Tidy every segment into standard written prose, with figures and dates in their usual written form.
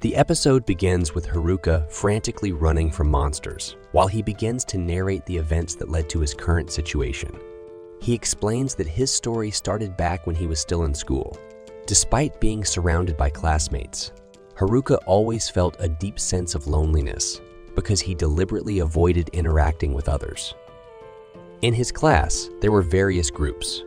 The episode begins with Haruka frantically running from monsters, while he begins to narrate the events that led to his current situation. He explains that his story started back when he was still in school. Despite being surrounded by classmates, Haruka always felt a deep sense of loneliness because he deliberately avoided interacting with others. In his class, there were various groups: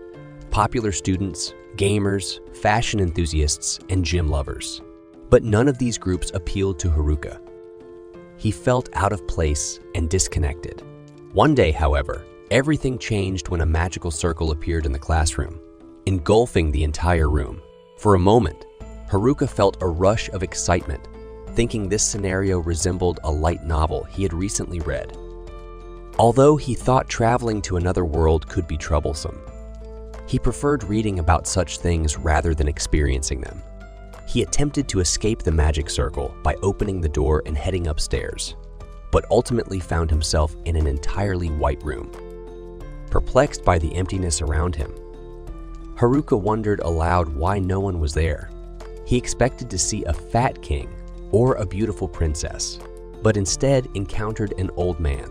popular students, gamers, fashion enthusiasts, and gym lovers. But none of these groups appealed to Haruka. He felt out of place and disconnected. One day, however, everything changed when a magical circle appeared in the classroom, engulfing the entire room. For a moment, Haruka felt a rush of excitement, thinking this scenario resembled a light novel he had recently read. Although he thought traveling to another world could be troublesome, he preferred reading about such things rather than experiencing them. He attempted to escape the magic circle by opening the door and heading upstairs, but ultimately found himself in an entirely white room. Perplexed by the emptiness around him, Haruka wondered aloud why no one was there. He expected to see a fat king or a beautiful princess, but instead encountered an old man.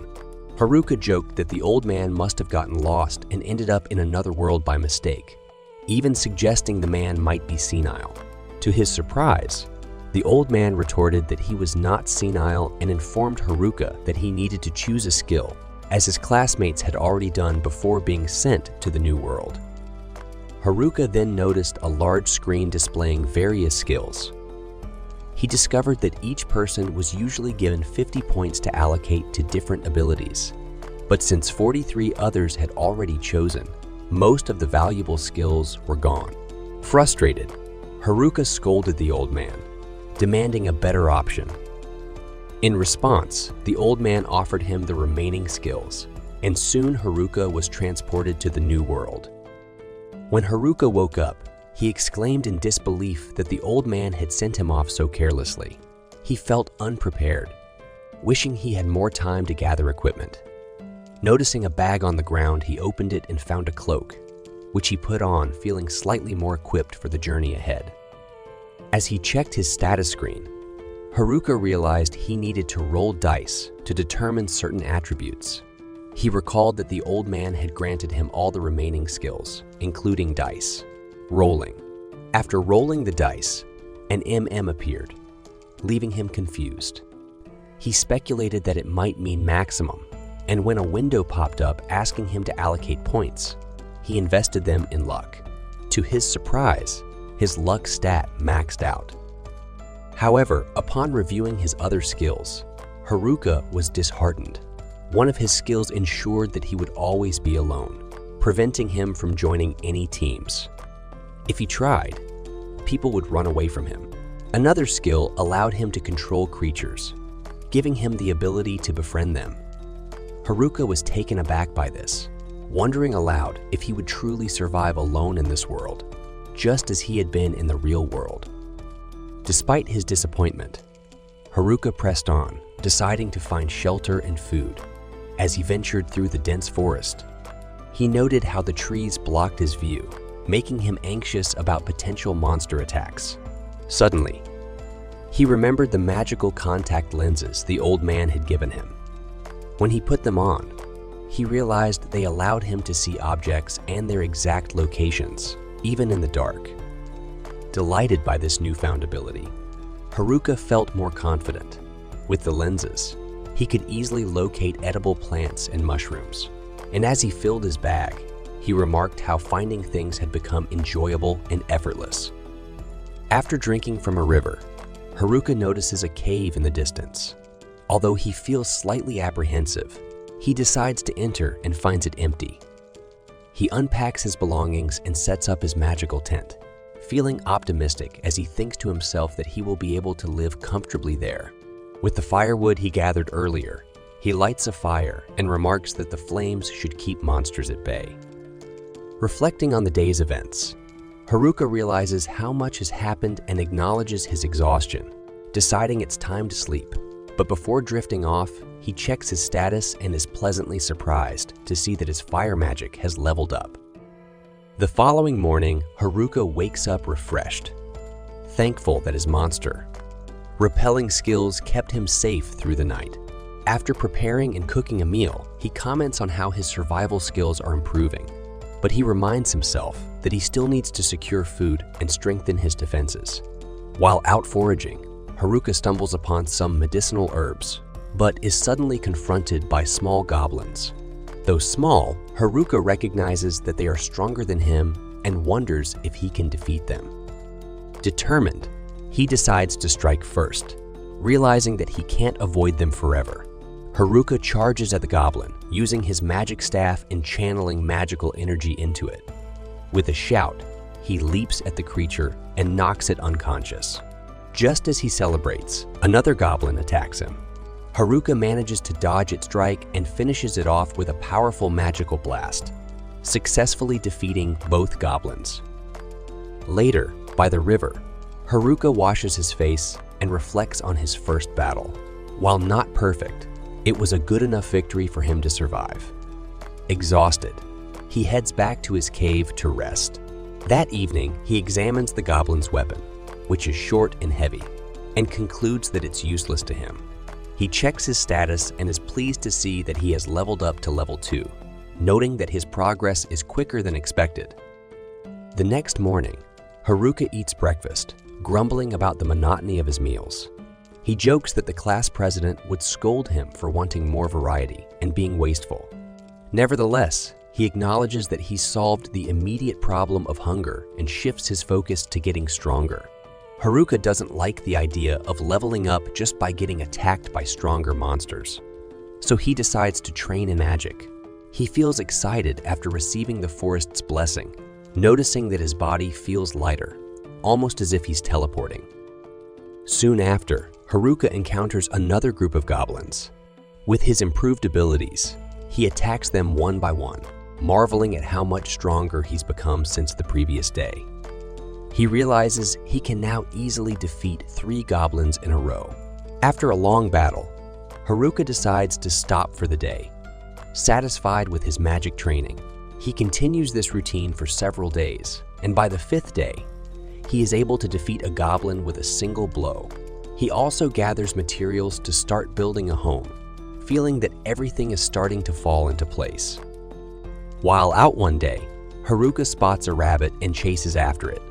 Haruka joked that the old man must have gotten lost and ended up in another world by mistake, even suggesting the man might be senile. To his surprise, the old man retorted that he was not senile and informed Haruka that he needed to choose a skill, as his classmates had already done before being sent to the new world. Haruka then noticed a large screen displaying various skills. He discovered that each person was usually given 50 points to allocate to different abilities, but since 43 others had already chosen, most of the valuable skills were gone. Frustrated, Haruka scolded the old man, demanding a better option. In response, the old man offered him the remaining skills, and soon Haruka was transported to the new world. When Haruka woke up, he exclaimed in disbelief that the old man had sent him off so carelessly. He felt unprepared, wishing he had more time to gather equipment. Noticing a bag on the ground, he opened it and found a cloak, which he put on, feeling slightly more equipped for the journey ahead. As he checked his status screen, Haruka realized he needed to roll dice to determine certain attributes. He recalled that the old man had granted him all the remaining skills, including dice. Rolling. After rolling the dice, an MM appeared, leaving him confused. He speculated that it might mean maximum, and when a window popped up asking him to allocate points, he invested them in luck. To his surprise, his luck stat maxed out. However, upon reviewing his other skills, Haruka was disheartened. One of his skills ensured that he would always be alone, preventing him from joining any teams. If he tried, people would run away from him. Another skill allowed him to control creatures, giving him the ability to befriend them. Haruka was taken aback by this, wondering aloud if he would truly survive alone in this world, just as he had been in the real world. Despite his disappointment, Haruka pressed on, deciding to find shelter and food. As he ventured through the dense forest, he noted how the trees blocked his view, making him anxious about potential monster attacks. Suddenly, he remembered the magical contact lenses the old man had given him. When he put them on, he realized they allowed him to see objects and their exact locations, even in the dark. Delighted by this newfound ability, Haruka felt more confident. With the lenses, he could easily locate edible plants and mushrooms. And as he filled his bag, he remarked how finding things had become enjoyable and effortless. After drinking from a river, Haruka notices a cave in the distance. Although he feels slightly apprehensive, he decides to enter and finds it empty. He unpacks his belongings and sets up his magical tent, feeling optimistic as he thinks to himself that he will be able to live comfortably there. With the firewood he gathered earlier, he lights a fire and remarks that the flames should keep monsters at bay. Reflecting on the day's events, Haruka realizes how much has happened and acknowledges his exhaustion, deciding it's time to sleep. But before drifting off, he checks his status and is pleasantly surprised to see that his fire magic has leveled up. The following morning, Haruka wakes up refreshed, thankful that his monster, Rappelling skills kept him safe through the night. After preparing and cooking a meal, he comments on how his survival skills are improving, but he reminds himself that he still needs to secure food and strengthen his defenses. While out foraging, Haruka stumbles upon some medicinal herbs, but is suddenly confronted by small goblins. Though small, Haruka recognizes that they are stronger than him and wonders if he can defeat them. Determined, he decides to strike first, realizing that he can't avoid them forever. Haruka charges at the goblin, using his magic staff and channeling magical energy into it. With a shout, he leaps at the creature and knocks it unconscious. Just as he celebrates, another goblin attacks him. Haruka manages to dodge its strike and finishes it off with a powerful magical blast, successfully defeating both goblins. Later, by the river, Haruka washes his face and reflects on his first battle. While not perfect, it was a good enough victory for him to survive. Exhausted, he heads back to his cave to rest. That evening, he examines the goblin's weapon, which is short and heavy, and concludes that it's useless to him. He checks his status and is pleased to see that he has leveled up to level 2, noting that his progress is quicker than expected. The next morning, Haruka eats breakfast, grumbling about the monotony of his meals. He jokes that the class president would scold him for wanting more variety and being wasteful. Nevertheless, he acknowledges that he solved the immediate problem of hunger and shifts his focus to getting stronger. Haruka doesn't like the idea of leveling up just by getting attacked by stronger monsters, so he decides to train in magic. He feels excited after receiving the forest's blessing, noticing that his body feels lighter, almost as if he's teleporting. Soon after, Haruka encounters another group of goblins. With his improved abilities, he attacks them one by one, marveling at how much stronger he's become since the previous day. He realizes he can now easily defeat 3 goblins in a row. After a long battle, Haruka decides to stop for the day. Satisfied with his magic training, he continues this routine for several days, and by the 5th day, he is able to defeat a goblin with a single blow. He also gathers materials to start building a home, feeling that everything is starting to fall into place. While out one day, Haruka spots a rabbit and chases after it.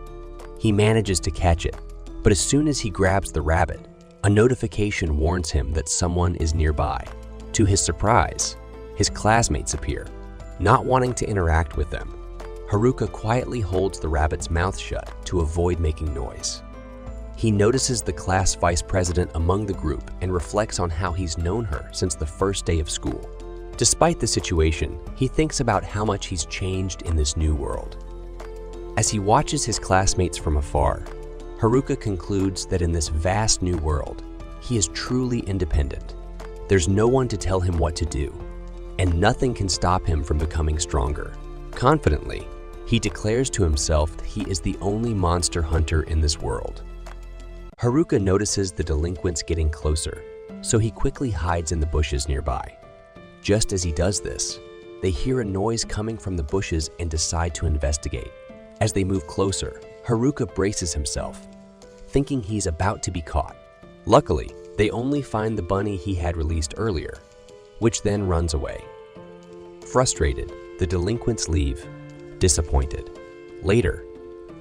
He manages to catch it, but as soon as he grabs the rabbit, a notification warns him that someone is nearby. To his surprise, his classmates appear. Not wanting to interact with them, Haruka quietly holds the rabbit's mouth shut to avoid making noise. He notices the class vice president among the group and reflects on how he's known her since the first day of school. Despite the situation, he thinks about how much he's changed in this new world. As he watches his classmates from afar, Haruka concludes that in this vast new world, he is truly independent. There's no one to tell him what to do, and nothing can stop him from becoming stronger. Confidently, he declares to himself that he is the only monster hunter in this world. Haruka notices the delinquents getting closer, so he quickly hides in the bushes nearby. Just as he does this, they hear a noise coming from the bushes and decide to investigate. As they move closer, Haruka braces himself, thinking he's about to be caught. Luckily, they only find the bunny he had released earlier, which then runs away. Frustrated, the delinquents leave, disappointed. Later,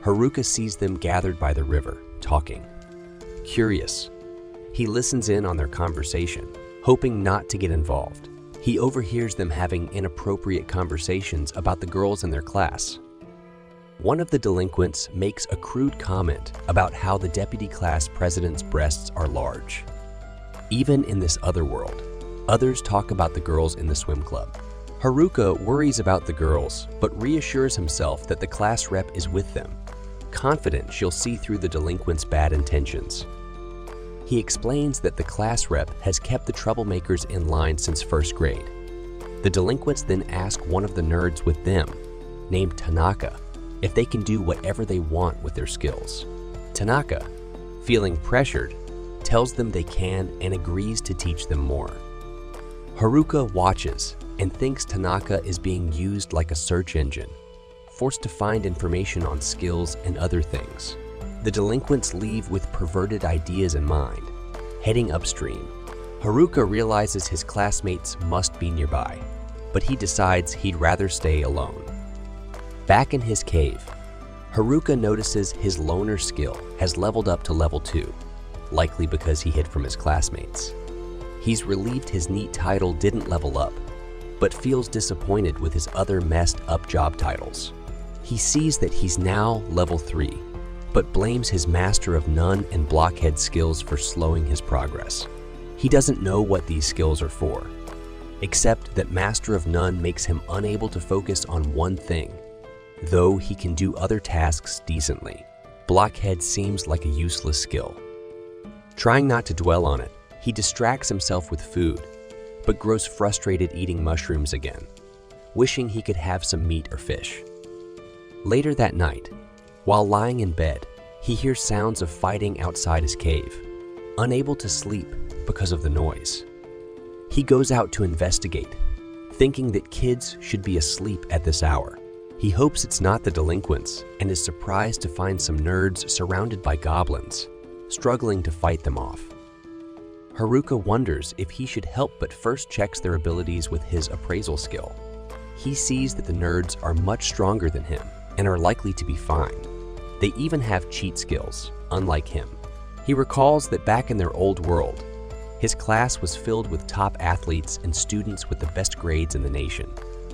Haruka sees them gathered by the river, talking. Curious, he listens in on their conversation, hoping not to get involved. He overhears them having inappropriate conversations about the girls in their class. One of the delinquents makes a crude comment about how the deputy class president's breasts are large. Even in this other world, others talk about the girls in the swim club. Haruka worries about the girls, but reassures himself that the class rep is with them, confident she'll see through the delinquents' bad intentions. He explains that the class rep has kept the troublemakers in line since first grade. The delinquents then ask one of the nerds with them, named Tanaka, if they can do whatever they want with their skills. Tanaka, feeling pressured, tells them they can and agrees to teach them more. Haruka watches and thinks Tanaka is being used like a search engine, forced to find information on skills and other things. The delinquents leave with perverted ideas in mind, heading upstream. Haruka realizes his classmates must be nearby, but he decides he'd rather stay alone. Back in his cave, Haruka notices his loner skill has leveled up to level 2, likely because he hid from his classmates. He's relieved his neat title didn't level up, but feels disappointed with his other messed up job titles. He sees that he's now level 3, but blames his Master of None and Blockhead skills for slowing his progress. He doesn't know what these skills are for, except that Master of None makes him unable to focus on one thing, though he can do other tasks decently. Blockhead seems like a useless skill. Trying not to dwell on it, he distracts himself with food, but grows frustrated eating mushrooms again, wishing he could have some meat or fish. Later that night, while lying in bed, he hears sounds of fighting outside his cave, unable to sleep because of the noise. He goes out to investigate, thinking that kids should be asleep at this hour. He hopes it's not the delinquents and is surprised to find some nerds surrounded by goblins, struggling to fight them off. Haruka wonders if he should help, but first checks their abilities with his appraisal skill. He sees that the nerds are much stronger than him and are likely to be fine. They even have cheat skills, unlike him. He recalls that back in their old world, his class was filled with top athletes and students with the best grades in the nation,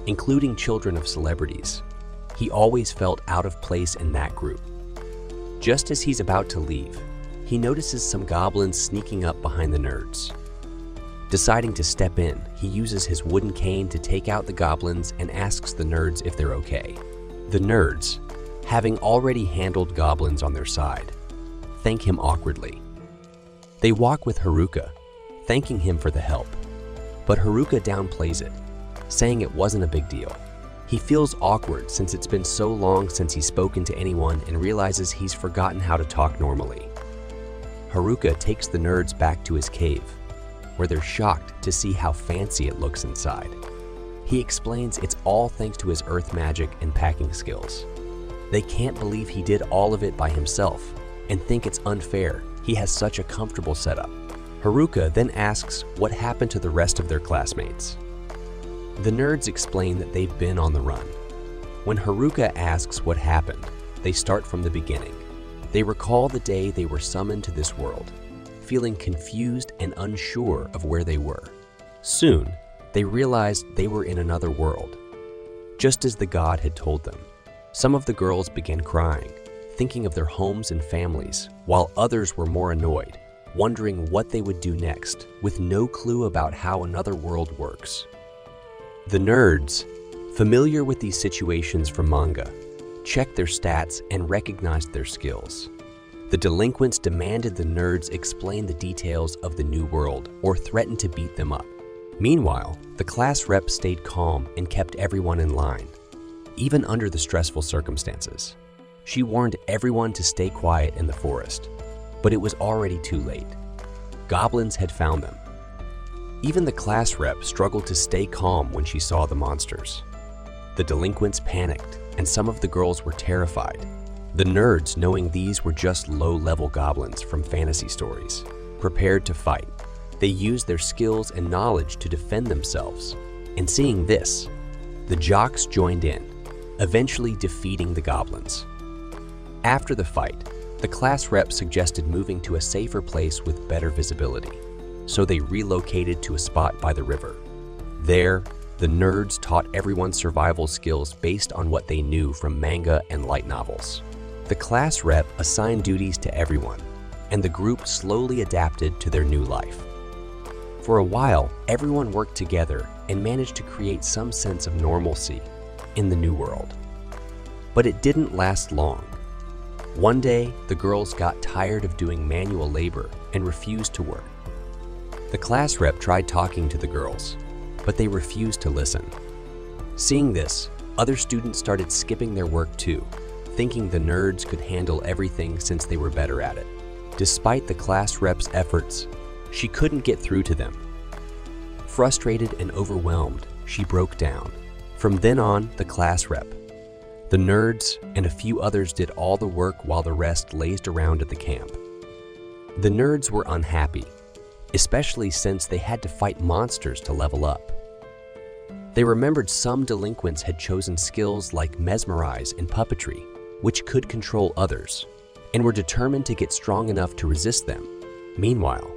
including children of celebrities. He always felt out of place in that group. Just as he's about to leave, he notices some goblins sneaking up behind the nerds. Deciding to step in, he uses his wooden cane to take out the goblins and asks the nerds if they're okay. The nerds, having already handled goblins on their side, thank him awkwardly. They walk with Haruka, thanking him for the help, but Haruka downplays it, saying it wasn't a big deal. He feels awkward since it's been so long since he's spoken to anyone and realizes he's forgotten how to talk normally. Haruka takes the nerds back to his cave, where they're shocked to see how fancy it looks inside. He explains it's all thanks to his earth magic and packing skills. They can't believe he did all of it by himself and think it's unfair he has such a comfortable setup. Haruka then asks what happened to the rest of their classmates. The nerds explain that they've been on the run. When Haruka asks what happened, they start from the beginning. They recall the day they were summoned to this world, feeling confused and unsure of where they were. Soon, they realized they were in another world, just as the god had told them. Some of the girls began crying, thinking of their homes and families, while others were more annoyed, wondering what they would do next, with no clue about how another world works. The nerds, familiar with these situations from manga, checked their stats and recognized their skills. The delinquents demanded the nerds explain the details of the new world or threatened to beat them up. Meanwhile, the class rep stayed calm and kept everyone in line, even under the stressful circumstances. She warned everyone to stay quiet in the forest, but it was already too late. Goblins had found them. Even the class rep struggled to stay calm when she saw the monsters. The delinquents panicked, and some of the girls were terrified. The nerds, knowing these were just low-level goblins from fantasy stories, prepared to fight. They used their skills and knowledge to defend themselves. And seeing this, the jocks joined in, eventually defeating the goblins. After the fight, the class rep suggested moving to a safer place with better visibility, so they relocated to a spot by the river. There, the nerds taught everyone survival skills based on what they knew from manga and light novels. The class rep assigned duties to everyone, and the group slowly adapted to their new life. For a while, everyone worked together and managed to create some sense of normalcy in the new world. But it didn't last long. One day, the girls got tired of doing manual labor and refused to work. The class rep tried talking to the girls, but they refused to listen. Seeing this, other students started skipping their work too, thinking the nerds could handle everything since they were better at it. Despite the class rep's efforts, she couldn't get through to them. Frustrated and overwhelmed, she broke down. From then on, the class rep, the nerds, and a few others did all the work while the rest lazed around at the camp. The nerds were unhappy, especially since they had to fight monsters to level up. They remembered some delinquents had chosen skills like mesmerize and puppetry, which could control others, and were determined to get strong enough to resist them. Meanwhile,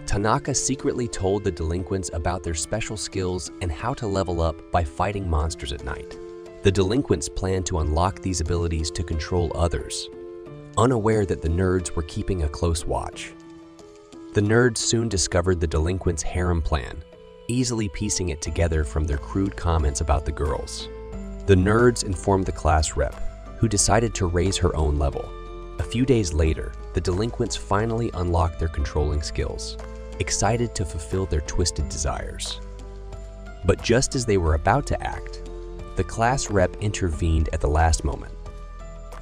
Tanaka secretly told the delinquents about their special skills and how to level up by fighting monsters at night. The delinquents planned to unlock these abilities to control others, unaware that the nerds were keeping a close watch. The nerds soon discovered the delinquents' harem plan, easily piecing it together from their crude comments about the girls. The nerds informed the class rep, who decided to raise her own level. A few days later, the delinquents finally unlocked their controlling skills, excited to fulfill their twisted desires. But just as they were about to act, the class rep intervened at the last moment.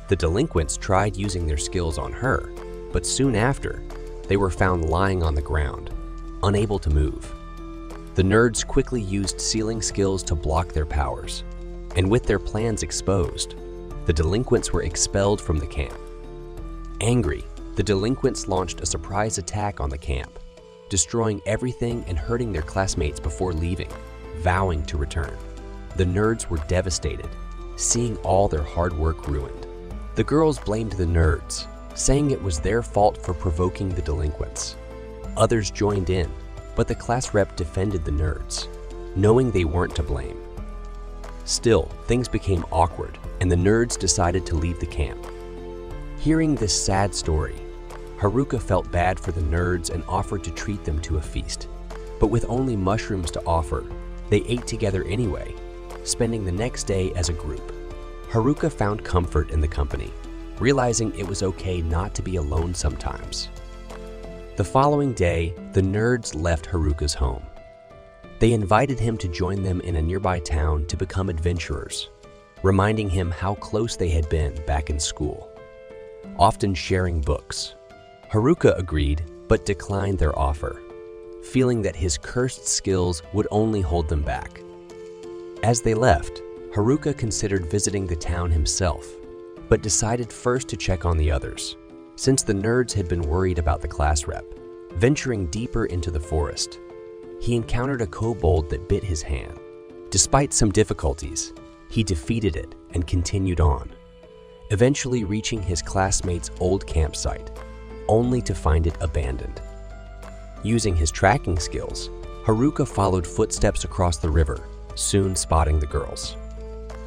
The delinquents tried using their skills on her, but soon after, they were found lying on the ground, unable to move. The nerds quickly used sealing skills to block their powers, and with their plans exposed, the delinquents were expelled from the camp. Angry, the delinquents launched a surprise attack on the camp, destroying everything and hurting their classmates before leaving, vowing to return. The nerds were devastated, seeing all their hard work ruined. The girls blamed the nerds, saying it was their fault for provoking the delinquents. Others joined in, but the class rep defended the nerds, knowing they weren't to blame. Still, things became awkward, and the nerds decided to leave the camp. Hearing this sad story, Haruka felt bad for the nerds and offered to treat them to a feast. But with only mushrooms to offer, they ate together anyway, spending the next day as a group. Haruka found comfort in the company, realizing it was okay not to be alone sometimes. The following day, the nerds left Haruka's home. They invited him to join them in a nearby town to become adventurers, reminding him how close they had been back in school, often sharing books. Haruka agreed, but declined their offer, feeling that his cursed skills would only hold them back. As they left, Haruka considered visiting the town himself, but decided first to check on the others, since the nerds had been worried about the class rep. Venturing deeper into the forest, he encountered a kobold that bit his hand. Despite some difficulties, he defeated it and continued on, eventually reaching his classmates' old campsite, only to find it abandoned. Using his tracking skills, Haruka followed footsteps across the river, soon spotting the girls.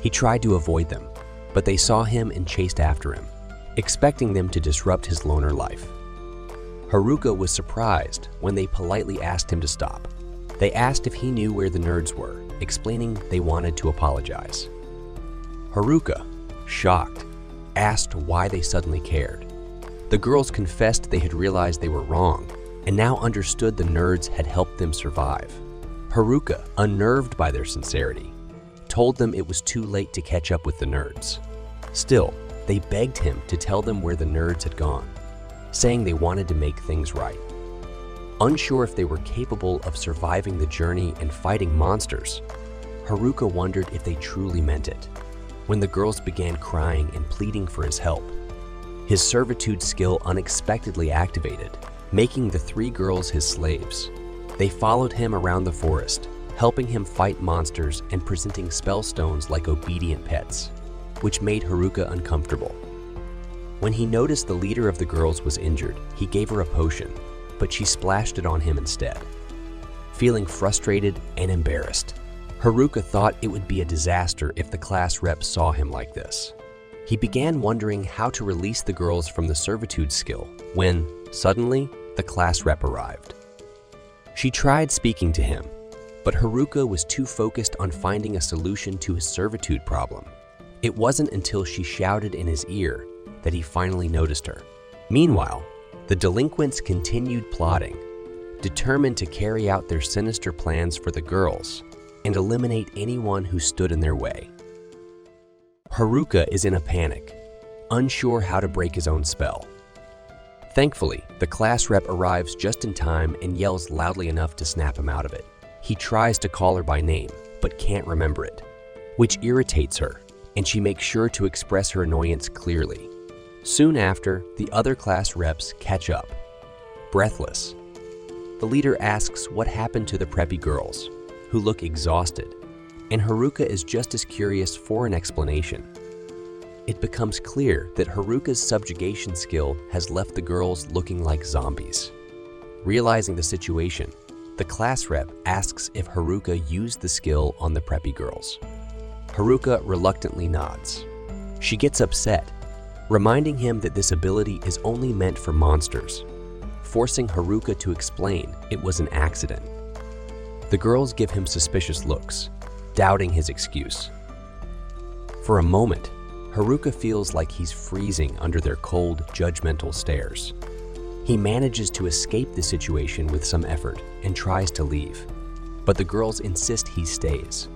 He tried to avoid them, but they saw him and chased after him, expecting them to disrupt his loner life. Haruka was surprised when they politely asked him to stop. They asked if he knew where the nerds were, explaining they wanted to apologize. Haruka, shocked, asked why they suddenly cared. The girls confessed they had realized they were wrong and now understood the nerds had helped them survive. Haruka, unnerved by their sincerity, told them it was too late to catch up with the nerds. Still, they begged him to tell them where the nerds had gone, saying they wanted to make things right. Unsure if they were capable of surviving the journey and fighting monsters, Haruka wondered if they truly meant it. When the girls began crying and pleading for his help, his servitude skill unexpectedly activated, making the three girls his slaves. They followed him around the forest, helping him fight monsters and presenting spell stones like obedient pets, which made Haruka uncomfortable. When he noticed the leader of the girls was injured, he gave her a potion, but she splashed it on him instead. Feeling frustrated and embarrassed, Haruka thought it would be a disaster if the class rep saw him like this. He began wondering how to release the girls from the servitude skill when, suddenly, the class rep arrived. She tried speaking to him, but Haruka was too focused on finding a solution to his servitude problem. It wasn't until she shouted in his ear that he finally noticed her. Meanwhile, the delinquents continued plotting, determined to carry out their sinister plans for the girls and eliminate anyone who stood in their way. Haruka is in a panic, unsure how to break his own spell. Thankfully, the class rep arrives just in time and yells loudly enough to snap him out of it. He tries to call her by name, but can't remember it, which irritates her, and she makes sure to express her annoyance clearly. Soon after, the other class reps catch up, breathless. The leader asks what happened to the preppy girls, who look exhausted, and Haruka is just as curious for an explanation. It becomes clear that Haruka's subjugation skill has left the girls looking like zombies. Realizing the situation, the class rep asks if Haruka used the skill on the preppy girls. Haruka reluctantly nods. She gets upset, reminding him that this ability is only meant for monsters, forcing Haruka to explain it was an accident. The girls give him suspicious looks, doubting his excuse. For a moment, Haruka feels like he's freezing under their cold, judgmental stares. He manages to escape the situation with some effort and tries to leave, but the girls insist he stays.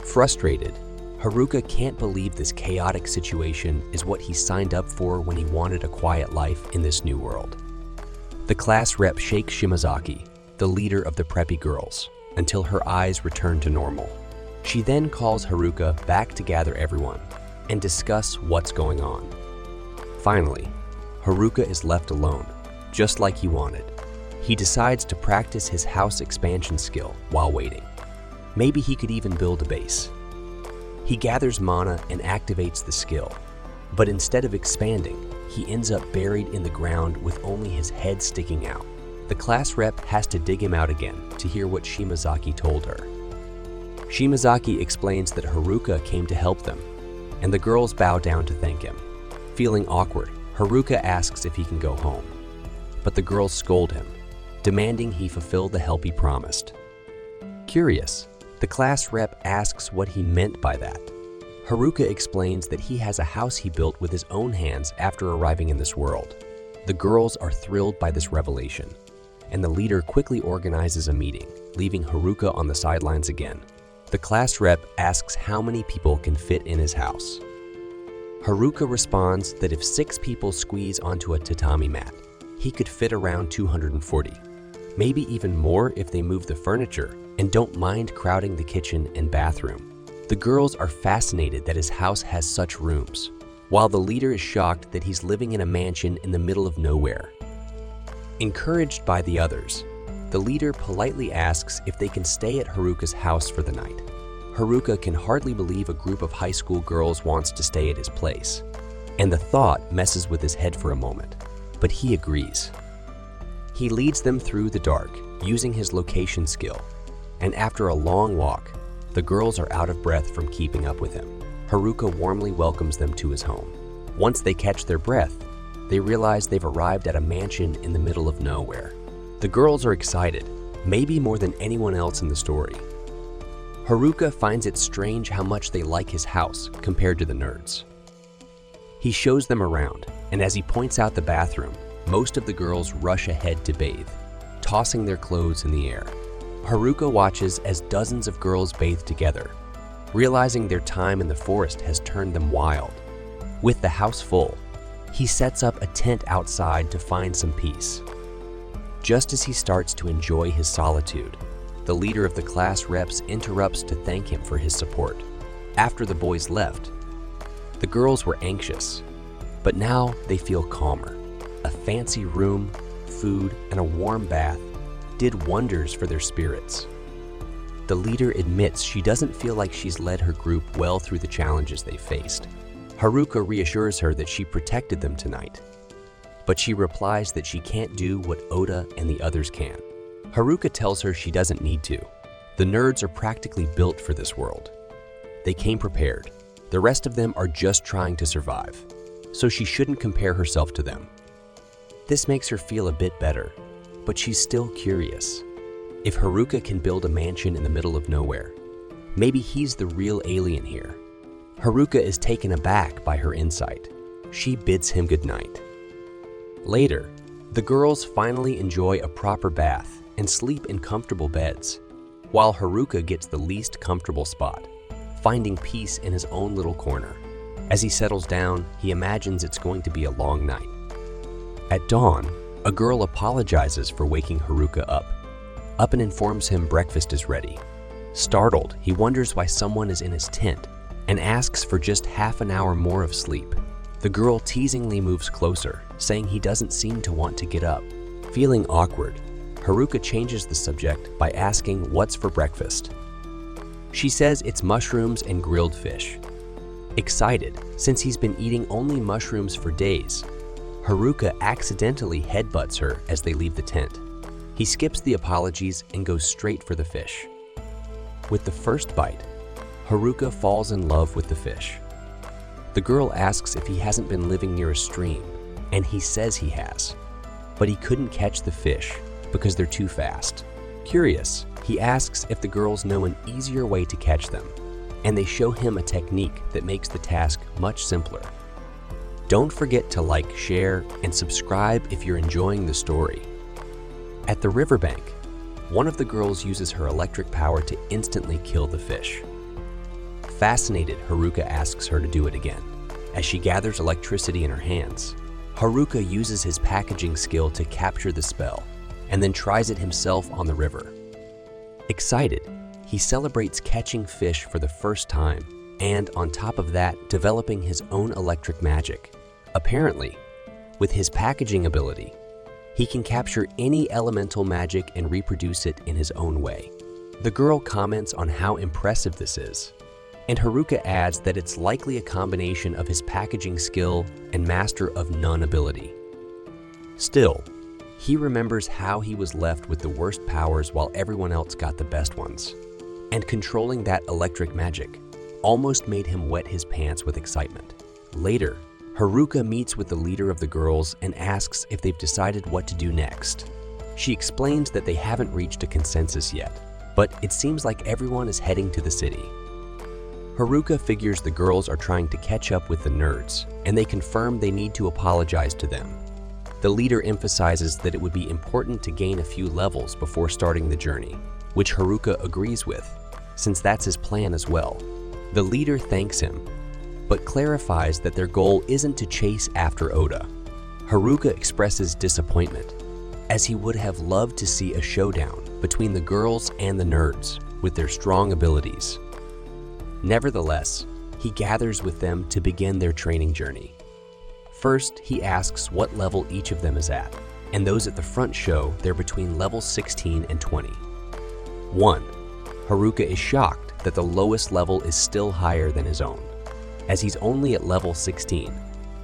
Frustrated, Haruka can't believe this chaotic situation is what he signed up for when he wanted a quiet life in this new world. The class rep shakes Shimazaki, the leader of the preppy girls, until her eyes return to normal. She then calls Haruka back to gather everyone and discuss what's going on. Finally, Haruka is left alone, just like he wanted. He decides to practice his house expansion skill while waiting. Maybe he could even build a base. He gathers mana and activates the skill, but instead of expanding, he ends up buried in the ground with only his head sticking out. The class rep has to dig him out again to hear what Shimazaki told her. Shimazaki explains that Haruka came to help them, and the girls bow down to thank him. Feeling awkward, Haruka asks if he can go home, but the girls scold him, demanding he fulfill the help he promised. Curious, the class rep asks what he meant by that. Haruka explains that he has a house he built with his own hands after arriving in this world. The girls are thrilled by this revelation, and the leader quickly organizes a meeting, leaving Haruka on the sidelines again. The class rep asks how many people can fit in his house. Haruka responds that if 6 people squeeze onto a tatami mat, he could fit around 240, maybe even more if they move the furniture and don't mind crowding the kitchen and bathroom. The girls are fascinated that his house has such rooms, while the leader is shocked that he's living in a mansion in the middle of nowhere. Encouraged by the others, the leader politely asks if they can stay at Haruka's house for the night. Haruka can hardly believe a group of high school girls wants to stay at his place, and the thought messes with his head for a moment, but he agrees. He leads them through the dark, using his location skill, and after a long walk, the girls are out of breath from keeping up with him. Haruka warmly welcomes them to his home. Once they catch their breath, they realize they've arrived at a mansion in the middle of nowhere. The girls are excited, maybe more than anyone else in the story. Haruka finds it strange how much they like his house compared to the nerds. He shows them around, and as he points out the bathroom, most of the girls rush ahead to bathe, tossing their clothes in the air. Haruka watches as dozens of girls bathe together, realizing their time in the forest has turned them wild. With the house full, he sets up a tent outside to find some peace. Just as he starts to enjoy his solitude, the leader of the class reps interrupts to thank him for his support. After the boys left, the girls were anxious, but now they feel calmer. A fancy room, food, and a warm bath did wonders for their spirits. The leader admits she doesn't feel like she's led her group well through the challenges they faced. Haruka reassures her that she protected them tonight, but she replies that she can't do what Oda and the others can. Haruka tells her she doesn't need to. The nerds are practically built for this world. They came prepared. The rest of them are just trying to survive, so she shouldn't compare herself to them. This makes her feel a bit better, but she's still curious. If Haruka can build a mansion in the middle of nowhere, maybe he's the real alien here. Haruka is taken aback by her insight. She bids him goodnight. Later, the girls finally enjoy a proper bath and sleep in comfortable beds, while Haruka gets the least comfortable spot, finding peace in his own little corner. As he settles down, he imagines it's going to be a long night. At dawn, a girl apologizes for waking Haruka up and informs him breakfast is ready. Startled, he wonders why someone is in his tent and asks for just half an hour more of sleep. The girl teasingly moves closer, saying he doesn't seem to want to get up. Feeling awkward, Haruka changes the subject by asking what's for breakfast. She says it's mushrooms and grilled fish. Excited, since he's been eating only mushrooms for days, Haruka accidentally headbutts her as they leave the tent. He skips the apologies and goes straight for the fish. With the first bite, Haruka falls in love with the fish. The girl asks if he hasn't been living near a stream, and he says he has, but he couldn't catch the fish because they're too fast. Curious, he asks if the girls know an easier way to catch them, and they show him a technique that makes the task much simpler. Don't forget to like, share, and subscribe if you're enjoying the story. At the riverbank, one of the girls uses her electric power to instantly kill the fish. Fascinated, Haruka asks her to do it again. As she gathers electricity in her hands, Haruka uses his packaging skill to capture the spell, and then tries it himself on the river. Excited, he celebrates catching fish for the first time, and on top of that, developing his own electric magic. Apparently, with his packaging ability, he can capture any elemental magic and reproduce it in his own way. The girl comments on how impressive this is, and Haruka adds that it's likely a combination of his packaging skill and Master of None ability. Still, he remembers how he was left with the worst powers while everyone else got the best ones, and controlling that electric magic almost made him wet his pants with excitement. Later, Haruka meets with the leader of the girls and asks if they've decided what to do next. She explains that they haven't reached a consensus yet, but it seems like everyone is heading to the city. Haruka figures the girls are trying to catch up with the nerds, and they confirm they need to apologize to them. The leader emphasizes that it would be important to gain a few levels before starting the journey, which Haruka agrees with, since that's his plan as well. The leader thanks him, but clarifies that their goal isn't to chase after Oda. Haruka expresses disappointment, as he would have loved to see a showdown between the girls and the nerds with their strong abilities. Nevertheless, he gathers with them to begin their training journey. First, he asks what level each of them is at, and those at the front show they're between level 16 and 20. 1. Haruka is shocked that the lowest level is still higher than his own, as he's only at level 16.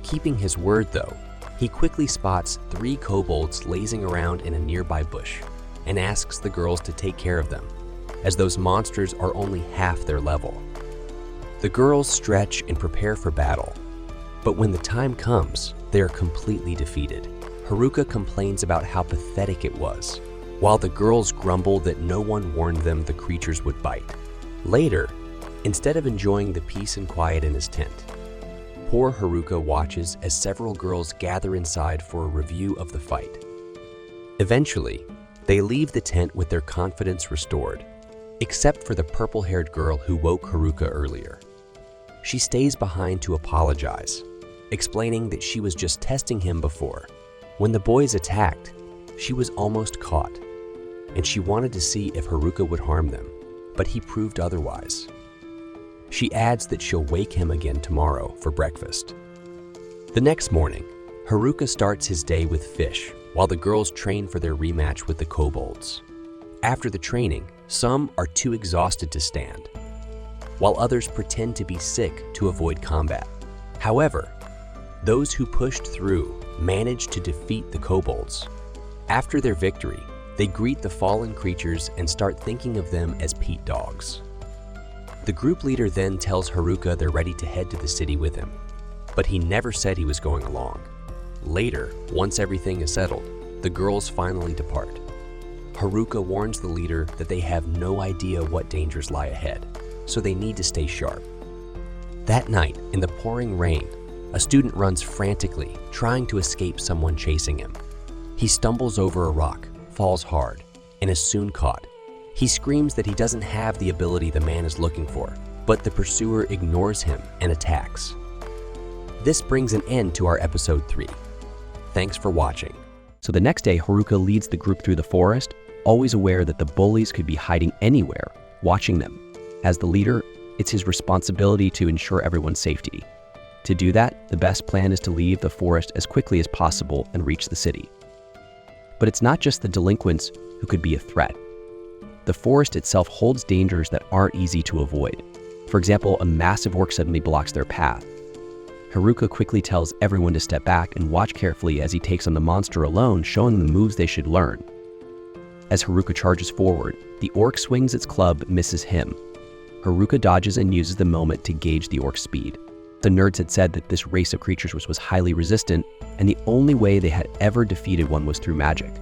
Keeping his word though, he quickly spots 3 kobolds lazing around in a nearby bush and asks the girls to take care of them, as those monsters are only half their level. The girls stretch and prepare for battle, but when the time comes, they are completely defeated. Haruka complains about how pathetic it was, while the girls grumble that no one warned them the creatures would bite. Later, instead of enjoying the peace and quiet in his tent, poor Haruka watches as several girls gather inside for a review of the fight. Eventually, they leave the tent with their confidence restored, except for the purple-haired girl who woke Haruka earlier. She stays behind to apologize, explaining that she was just testing him before. When the boys attacked, she was almost caught, and she wanted to see if Haruka would harm them, but he proved otherwise. She adds that she'll wake him again tomorrow for breakfast. The next morning, Haruka starts his day with fish, while the girls train for their rematch with the kobolds. After the training, some are too exhausted to stand, while others pretend to be sick to avoid combat. However, those who pushed through managed to defeat the kobolds. After their victory, they greet the fallen creatures and start thinking of them as Pete dogs. The group leader then tells Haruka they're ready to head to the city with him, but he never said he was going along. Later, once everything is settled, the girls finally depart. Haruka warns the leader that they have no idea what dangers lie ahead, so they need to stay sharp. That night, in the pouring rain, a student runs frantically, trying to escape someone chasing him. He stumbles over a rock, falls hard, and is soon caught. He screams that he doesn't have the ability the man is looking for, but the pursuer ignores him and attacks. This brings an end to our episode 3. Thanks for watching. So the next day, Haruka leads the group through the forest, always aware that the bullies could be hiding anywhere, watching them. As the leader, it's his responsibility to ensure everyone's safety. To do that, the best plan is to leave the forest as quickly as possible and reach the city. But it's not just the delinquents who could be a threat. The forest itself holds dangers that aren't easy to avoid. For example, a massive orc suddenly blocks their path. Haruka quickly tells everyone to step back and watch carefully as he takes on the monster alone, showing them the moves they should learn. As Haruka charges forward, the orc swings its club, misses him. Haruka dodges and uses the moment to gauge the orc's speed. The nerds had said that this race of creatures was highly resistant, and the only way they had ever defeated one was through magic.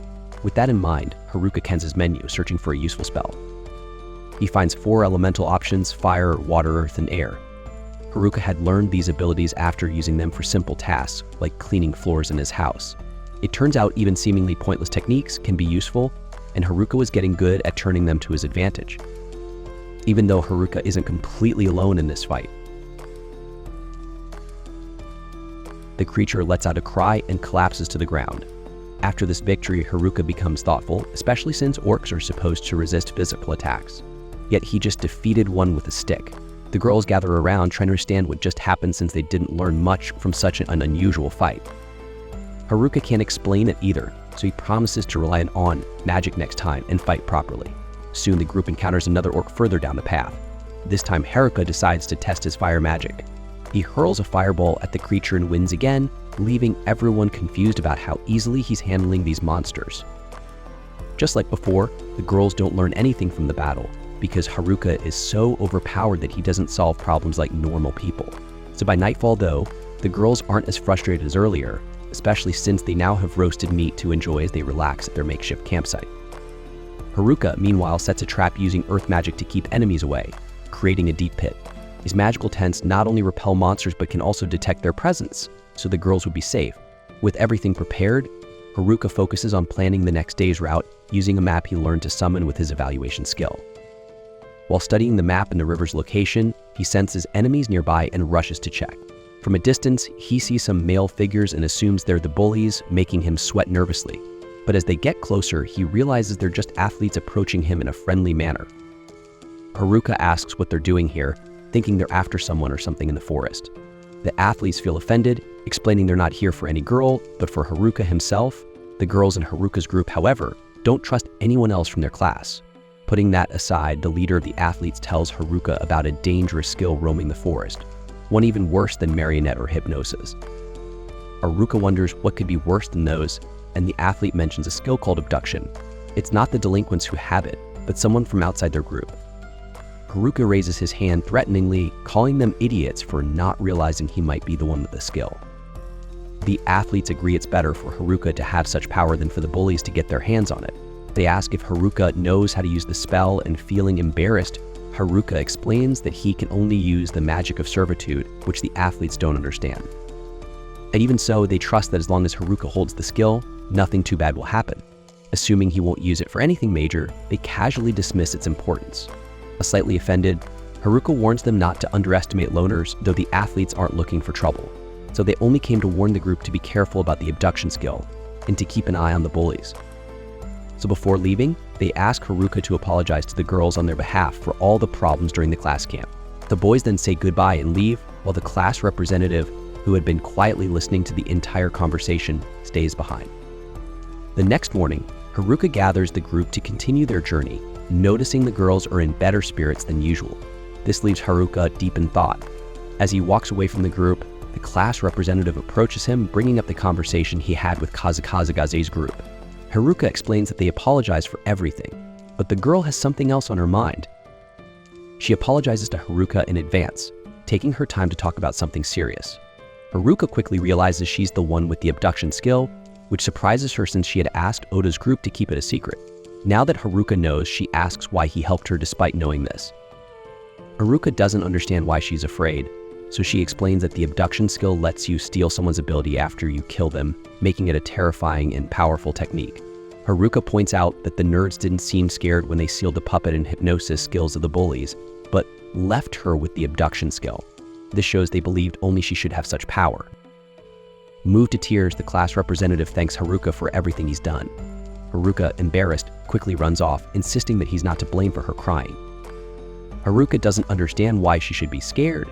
With that in mind, Haruka cans his menu, searching for a useful spell. He finds 4 elemental options: fire, water, earth, and air. Haruka had learned these abilities after using them for simple tasks, like cleaning floors in his house. It turns out even seemingly pointless techniques can be useful, and Haruka was getting good at turning them to his advantage. Even though Haruka isn't completely alone in this fight. The creature lets out a cry and collapses to the ground. After this victory, Haruka becomes thoughtful, especially since orcs are supposed to resist physical attacks. Yet he just defeated one with a stick. The girls gather around trying to understand what just happened since they didn't learn much from such an unusual fight. Haruka can't explain it either, so he promises to rely on magic next time and fight properly. Soon the group encounters another orc further down the path. This time Haruka decides to test his fire magic. He hurls a fireball at the creature and wins again, leaving everyone confused about how easily he's handling these monsters. Just like before, the girls don't learn anything from the battle, because Haruka is so overpowered that he doesn't solve problems like normal people. So by nightfall though, the girls aren't as frustrated as earlier, especially since they now have roasted meat to enjoy as they relax at their makeshift campsite. Haruka, meanwhile, sets a trap using earth magic to keep enemies away, creating a deep pit. These magical tents not only repel monsters but can also detect their presence, so the girls would be safe. With everything prepared, Haruka focuses on planning the next day's route using a map he learned to summon with his evaluation skill. While studying the map and the river's location, he senses enemies nearby and rushes to check. From a distance, he sees some male figures and assumes they're the bullies, making him sweat nervously. But as they get closer, he realizes they're just athletes approaching him in a friendly manner. Haruka asks what they're doing here, thinking they're after someone or something in the forest. The athletes feel offended, explaining they're not here for any girl, but for Haruka himself. The girls in Haruka's group, however, don't trust anyone else from their class. Putting that aside, the leader of the athletes tells Haruka about a dangerous skill roaming the forest, one even worse than marionette or hypnosis. Haruka wonders what could be worse than those, and the athlete mentions a skill called abduction. It's not the delinquents who have it, but someone from outside their group. Haruka raises his hand threateningly, calling them idiots for not realizing he might be the one with the skill. The athletes agree it's better for Haruka to have such power than for the bullies to get their hands on it. They ask if Haruka knows how to use the spell, and feeling embarrassed, Haruka explains that he can only use the magic of servitude, which the athletes don't understand. And even so, they trust that as long as Haruka holds the skill, nothing too bad will happen. Assuming he won't use it for anything major, they casually dismiss its importance. Slightly offended, Haruka warns them not to underestimate loners, though the athletes aren't looking for trouble. So they only came to warn the group to be careful about the abduction skill, and to keep an eye on the bullies. So before leaving, they ask Haruka to apologize to the girls on their behalf for all the problems during the class camp. The boys then say goodbye and leave, while the class representative, who had been quietly listening to the entire conversation, stays behind. The next morning, Haruka gathers the group to continue their journey, noticing the girls are in better spirits than usual. This leaves Haruka deep in thought. As he walks away from the group, the class representative approaches him, bringing up the conversation he had with Kazagaze's group. Haruka explains that they apologize for everything, but the girl has something else on her mind. She apologizes to Haruka in advance, taking her time to talk about something serious. Haruka quickly realizes she's the one with the abduction skill, which surprises her since she had asked Oda's group to keep it a secret. Now that Haruka knows, she asks why he helped her despite knowing this. Haruka doesn't understand why she's afraid, so she explains that the abduction skill lets you steal someone's ability after you kill them, making it a terrifying and powerful technique. Haruka points out that the nerds didn't seem scared when they sealed the puppet and hypnosis skills of the bullies, but left her with the abduction skill. This shows they believed only she should have such power. Moved to tears, the class representative thanks Haruka for everything he's done. Haruka, embarrassed, quickly runs off, insisting that he's not to blame for her crying. Haruka doesn't understand why she should be scared,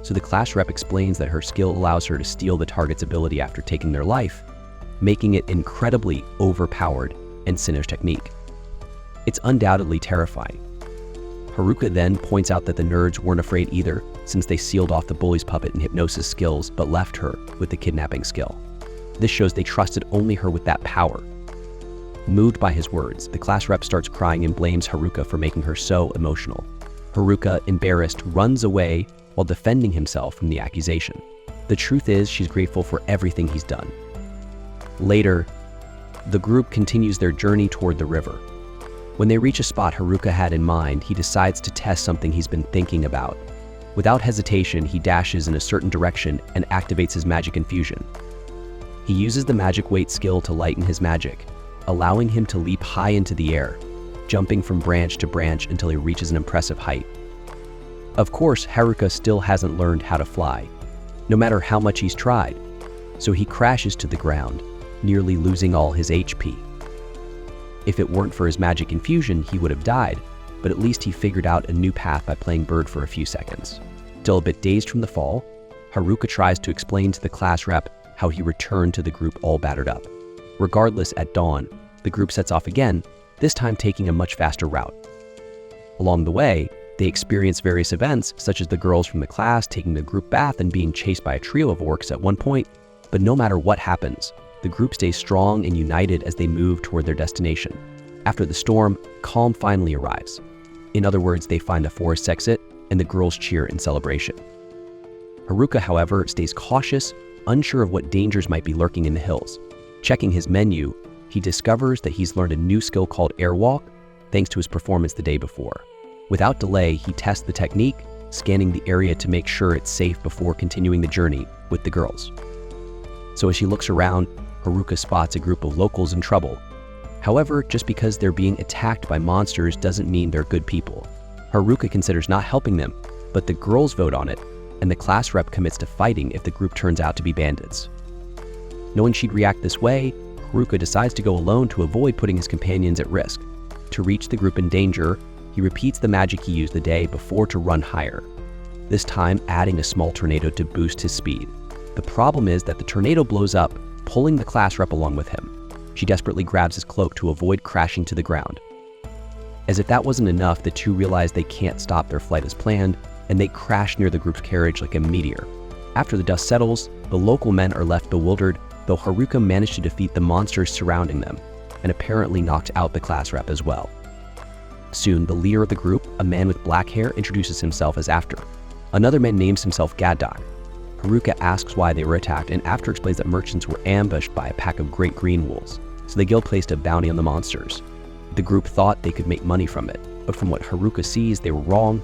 so the class rep explains that her skill allows her to steal the target's ability after taking their life, making it incredibly overpowered and Sinnoh's technique. It's undoubtedly terrifying. Haruka then points out that the nerds weren't afraid either, since they sealed off the bully's puppet and hypnosis skills but left her with the kidnapping skill. This shows they trusted only her with that power. Moved by his words, the class rep starts crying and blames Haruka for making her so emotional. Haruka, embarrassed, runs away while defending himself from the accusation. The truth is, she's grateful for everything he's done. Later, the group continues their journey toward the river. When they reach a spot Haruka had in mind, he decides to test something he's been thinking about. Without hesitation, he dashes in a certain direction and activates his magic infusion. He uses the magic weight skill to lighten his magic, allowing him to leap high into the air, jumping from branch to branch until he reaches an impressive height. Of course, Haruka still hasn't learned how to fly, no matter how much he's tried, so he crashes to the ground, nearly losing all his HP. If it weren't for his magic infusion, he would have died, but at least he figured out a new path by playing bird for a few seconds. Still a bit dazed from the fall, Haruka tries to explain to the class rep how he returned to the group all battered up. Regardless, at dawn, the group sets off again, this time taking a much faster route. Along the way, they experience various events, such as the girls from the class taking the group bath and being chased by a trio of orcs at one point, but no matter what happens, the group stays strong and united as they move toward their destination. After the storm, calm finally arrives. In other words, they find a forest exit, and the girls cheer in celebration. Haruka, however, stays cautious, unsure of what dangers might be lurking in the hills. Checking his menu, he discovers that he's learned a new skill called airwalk, thanks to his performance the day before. Without delay, he tests the technique, scanning the area to make sure it's safe before continuing the journey with the girls. So as she looks around, Haruka spots a group of locals in trouble. However, just because they're being attacked by monsters doesn't mean they're good people. Haruka considers not helping them, but the girls vote on it, and the class rep commits to fighting if the group turns out to be bandits. Knowing she'd react this way, Haruka decides to go alone to avoid putting his companions at risk. To reach the group in danger, he repeats the magic he used the day before to run higher, this time adding a small tornado to boost his speed. The problem is that the tornado blows up, pulling the class rep along with him. She desperately grabs his cloak to avoid crashing to the ground. As if that wasn't enough, the two realize they can't stop their flight as planned, and they crash near the group's carriage like a meteor. After the dust settles, the local men are left bewildered, though Haruka managed to defeat the monsters surrounding them, and apparently knocked out the class rep as well. Soon, the leader of the group, a man with black hair, introduces himself as After. Another man names himself Gadok. Haruka asks why they were attacked, and After explains that merchants were ambushed by a pack of great green wolves, so the guild placed a bounty on the monsters. The group thought they could make money from it, but from what Haruka sees, they were wrong.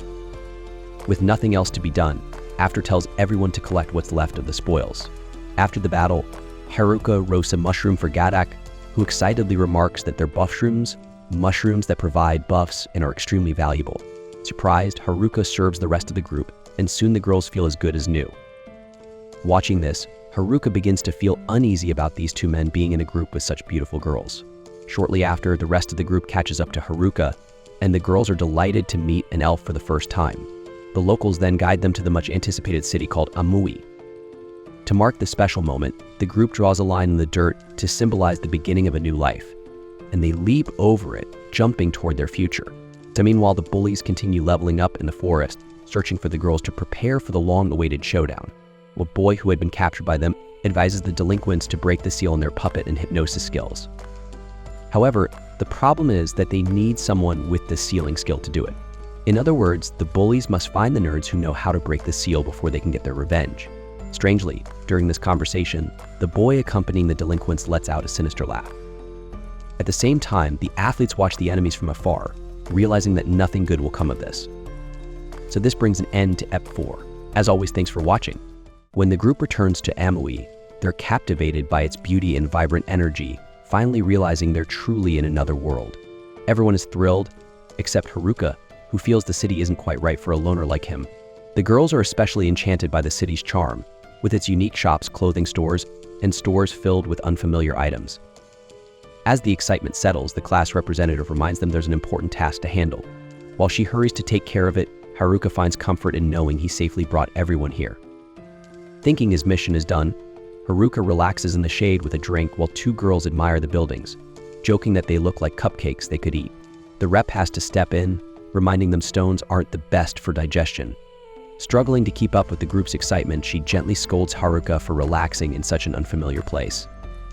With nothing else to be done, After tells everyone to collect what's left of the spoils. After the battle, Haruka roasts a mushroom for Gadok, who excitedly remarks that they're buff shrooms, mushrooms that provide buffs and are extremely valuable. Surprised, Haruka serves the rest of the group, and soon the girls feel as good as new. Watching this, Haruka begins to feel uneasy about these two men being in a group with such beautiful girls. Shortly after, the rest of the group catches up to Haruka, and the girls are delighted to meet an elf for the first time. The locals then guide them to the much-anticipated city called Amui. To mark the special moment, the group draws a line in the dirt to symbolize the beginning of a new life, and they leap over it, jumping toward their future. So meanwhile, the bullies continue leveling up in the forest, searching for the girls to prepare for the long-awaited showdown. A boy who had been captured by them advises the delinquents to break the seal on their puppet and hypnosis skills. However, the problem is that they need someone with the sealing skill to do it. In other words, the bullies must find the nerds who know how to break the seal before they can get their revenge. Strangely, during this conversation, the boy accompanying the delinquents lets out a sinister laugh. At the same time, the athletes watch the enemies from afar, realizing that nothing good will come of this. So this brings an end to Ep 4. As always, thanks for watching. When the group returns to Amui, they're captivated by its beauty and vibrant energy, finally realizing they're truly in another world. Everyone is thrilled, except Haruka, who feels the city isn't quite right for a loner like him. The girls are especially enchanted by the city's charm, with its unique shops, clothing stores, and stores filled with unfamiliar items. As the excitement settles, the class representative reminds them there's an important task to handle. While she hurries to take care of it, Haruka finds comfort in knowing he safely brought everyone here. Thinking his mission is done, Haruka relaxes in the shade with a drink while two girls admire the buildings, joking that they look like cupcakes they could eat. The rep has to step in, reminding them stones aren't the best for digestion. Struggling to keep up with the group's excitement, she gently scolds Haruka for relaxing in such an unfamiliar place.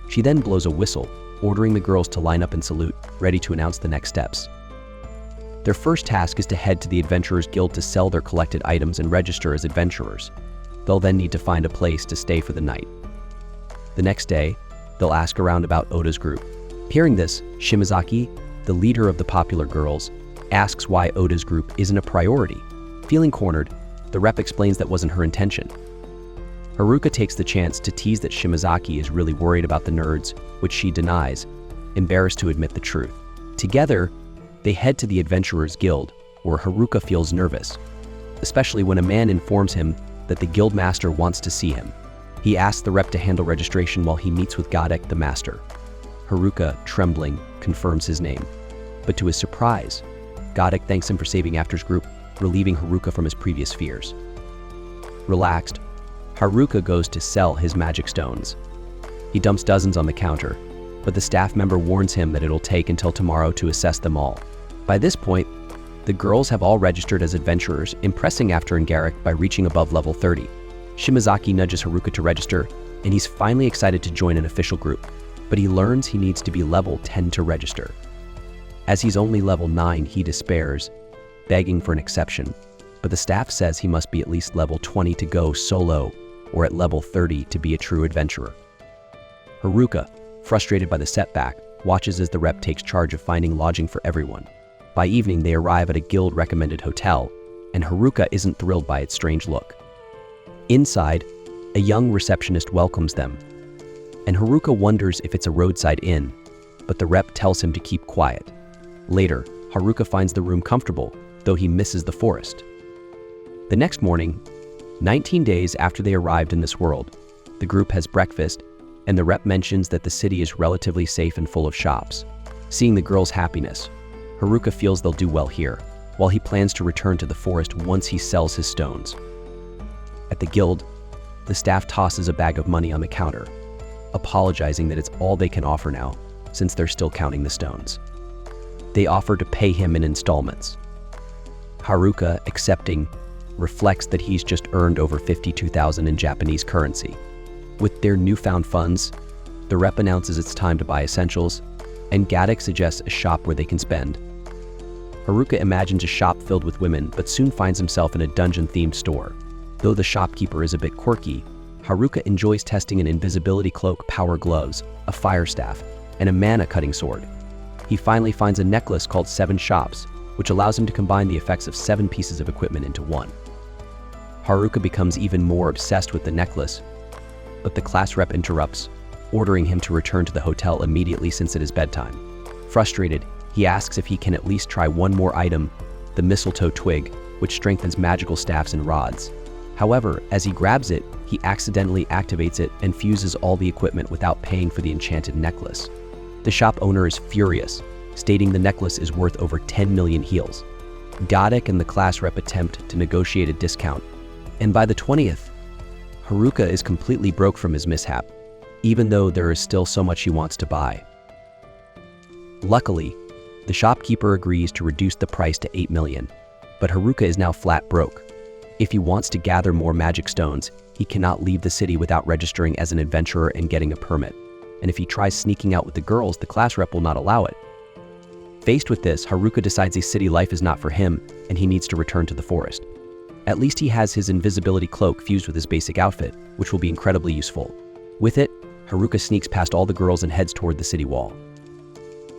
She then blows a whistle, ordering the girls to line up and salute, ready to announce the next steps. Their first task is to head to the Adventurers Guild to sell their collected items and register as adventurers. They'll then need to find a place to stay for the night. The next day, they'll ask around about Oda's group. Hearing this, Shimazaki, the leader of the popular girls, asks why Oda's group isn't a priority. Feeling cornered, the rep explains that wasn't her intention. Haruka takes the chance to tease that Shimazaki is really worried about the nerds, which she denies, embarrassed to admit the truth. Together, they head to the Adventurers Guild, where Haruka feels nervous, especially when a man informs him that the guild master wants to see him. He asks the rep to handle registration while he meets with Godek the master. Haruka, trembling, confirms his name. But to his surprise, Godek thanks him for saving After's group, relieving Haruka from his previous fears. Relaxed, Haruka goes to sell his magic stones. He dumps dozens on the counter, but the staff member warns him that it'll take until tomorrow to assess them all. By this point, the girls have all registered as adventurers, impressing After and Garrick by reaching above level 30. Shimazaki nudges Haruka to register, and he's finally excited to join an official group, but he learns he needs to be level 10 to register. As he's only level 9, he despairs, begging for an exception, but the staff says he must be at least level 20 to go solo, or at level 30 to be a true adventurer. Haruka, frustrated by the setback, watches as the rep takes charge of finding lodging for everyone. By evening, they arrive at a guild-recommended hotel, and Haruka isn't thrilled by its strange look. Inside, a young receptionist welcomes them, and Haruka wonders if it's a roadside inn, but the rep tells him to keep quiet. Later, Haruka finds the room comfortable, though he misses the forest. The next morning, 19 days after they arrived in this world, the group has breakfast, and the rep mentions that the city is relatively safe and full of shops. Seeing the girls' happiness, Haruka feels they'll do well here, while he plans to return to the forest once he sells his stones. At the guild, the staff tosses a bag of money on the counter, apologizing that it's all they can offer now, since they're still counting the stones. They offer to pay him in installments. Haruka, accepting, reflects that he's just earned over 52,000 in Japanese currency. With their newfound funds, the rep announces it's time to buy essentials, and Gadek suggests a shop where they can spend. Haruka imagines a shop filled with women, but soon finds himself in a dungeon-themed store. Though the shopkeeper is a bit quirky, Haruka enjoys testing an invisibility cloak, power gloves, a fire staff, and a mana cutting sword. He finally finds a necklace called 7 Shops, which allows him to combine the effects of 7 pieces of equipment into one. Haruka becomes even more obsessed with the necklace, but the class rep interrupts, ordering him to return to the hotel immediately since it is bedtime. Frustrated, he asks if he can at least try one more item, the mistletoe twig, which strengthens magical staffs and rods. However, as he grabs it, he accidentally activates it and fuses all the equipment without paying for the enchanted necklace. The shop owner is furious, stating the necklace is worth over 10 million heals. Godek and the class rep attempt to negotiate a discount, and by the 20th, Haruka is completely broke from his mishap, even though there is still so much he wants to buy. Luckily, the shopkeeper agrees to reduce the price to 8 million, but Haruka is now flat broke. If he wants to gather more magic stones, he cannot leave the city without registering as an adventurer and getting a permit. And if he tries sneaking out with the girls, the class rep will not allow it. Faced with this, Haruka decides a city life is not for him, and he needs to return to the forest. At least he has his invisibility cloak fused with his basic outfit, which will be incredibly useful. With it, Haruka sneaks past all the girls and heads toward the city wall.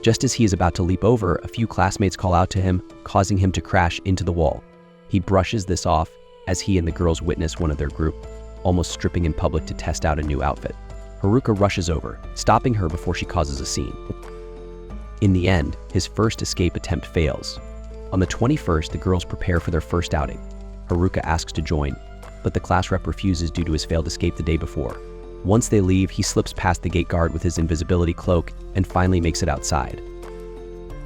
Just as he is about to leap over, a few classmates call out to him, causing him to crash into the wall. He brushes this off as he and the girls witness one of their group, almost stripping in public to test out a new outfit. Haruka rushes over, stopping her before she causes a scene. In the end, his first escape attempt fails. On the 21st, the girls prepare for their first outing. Haruka asks to join, but the class rep refuses due to his failed escape the day before. Once they leave, he slips past the gate guard with his invisibility cloak and finally makes it outside.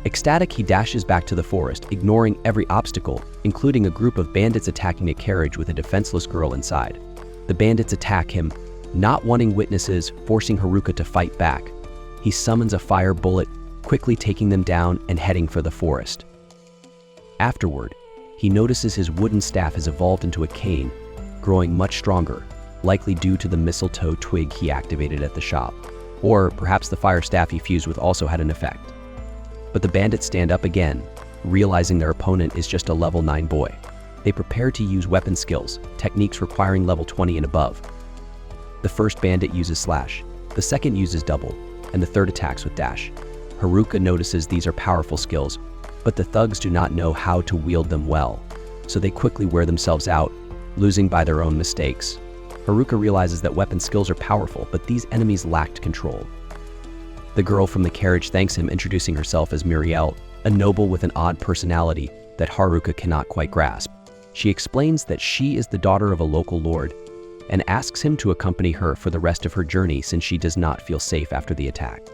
Ecstatic, he dashes back to the forest, ignoring every obstacle, including a group of bandits attacking a carriage with a defenseless girl inside. The bandits attack him, not wanting witnesses, forcing Haruka to fight back. He summons a fire bullet, quickly taking them down and heading for the forest. Afterward, he notices his wooden staff has evolved into a cane, growing much stronger, likely due to the mistletoe twig he activated at the shop. Or perhaps the fire staff he fused with also had an effect. But the bandits stand up again, realizing their opponent is just a level 9 boy. They prepare to use weapon skills, techniques requiring level 20 and above. The first bandit uses slash, the second uses double, and the third attacks with dash. Haruka notices these are powerful skills, but the thugs do not know how to wield them well, so they quickly wear themselves out, losing by their own mistakes. Haruka realizes that weapon skills are powerful, but these enemies lacked control. The girl from the carriage thanks him, introducing herself as Muriel, a noble with an odd personality that Haruka cannot quite grasp. She explains that she is the daughter of a local lord and asks him to accompany her for the rest of her journey since she does not feel safe after the attack.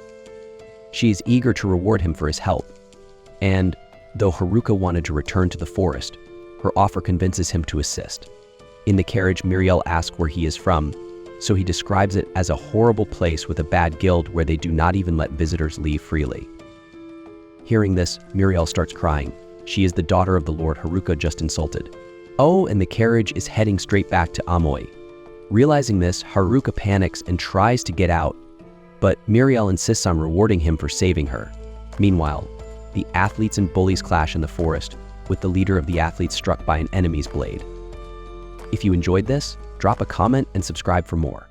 She is eager to reward him for his help, and though Haruka wanted to return to the forest, her offer convinces him to assist. In the carriage, Muriel asks where he is from, so he describes it as a horrible place with a bad guild where they do not even let visitors leave freely. Hearing this, Muriel starts crying. She is the daughter of the lord Haruka just insulted. Oh, and the carriage is heading straight back to Aomori. Realizing this, Haruka panics and tries to get out, but Muriel insists on rewarding him for saving her. Meanwhile, the athletes and bullies clash in the forest, with the leader of the athletes struck by an enemy's blade. If you enjoyed this, drop a comment and subscribe for more.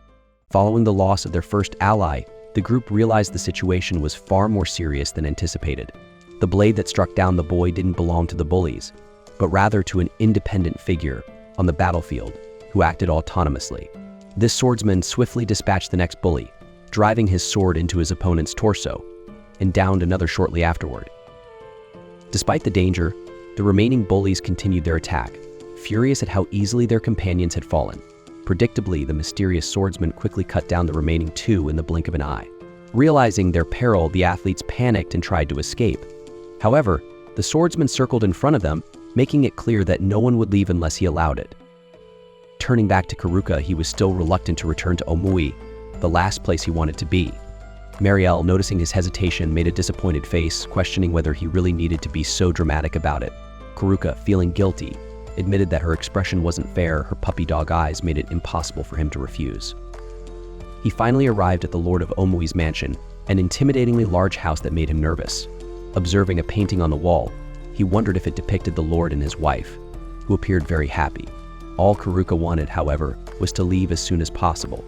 Following the loss of their first ally, the group realized the situation was far more serious than anticipated. The blade that struck down the boy didn't belong to the bullies, but rather to an independent figure on the battlefield who acted autonomously. This swordsman swiftly dispatched the next bully, driving his sword into his opponent's torso, and downed another shortly afterward. Despite the danger, the remaining bullies continued their attack, furious at how easily their companions had fallen. Predictably, the mysterious swordsman quickly cut down the remaining two in the blink of an eye. Realizing their peril, the athletes panicked and tried to escape. However, the swordsman circled in front of them, making it clear that no one would leave unless he allowed it. Turning back to Haruka, he was still reluctant to return to Aomori, the last place he wanted to be. Muriel, noticing his hesitation, made a disappointed face, questioning whether he really needed to be so dramatic about it. Haruka, feeling guilty, admitted that her expression wasn't fair. Her puppy dog eyes made it impossible for him to refuse. He finally arrived at the Lord of Aomori's mansion, an intimidatingly large house that made him nervous. Observing a painting on the wall, he wondered if it depicted the Lord and his wife, who appeared very happy. All Haruka wanted, however, was to leave as soon as possible.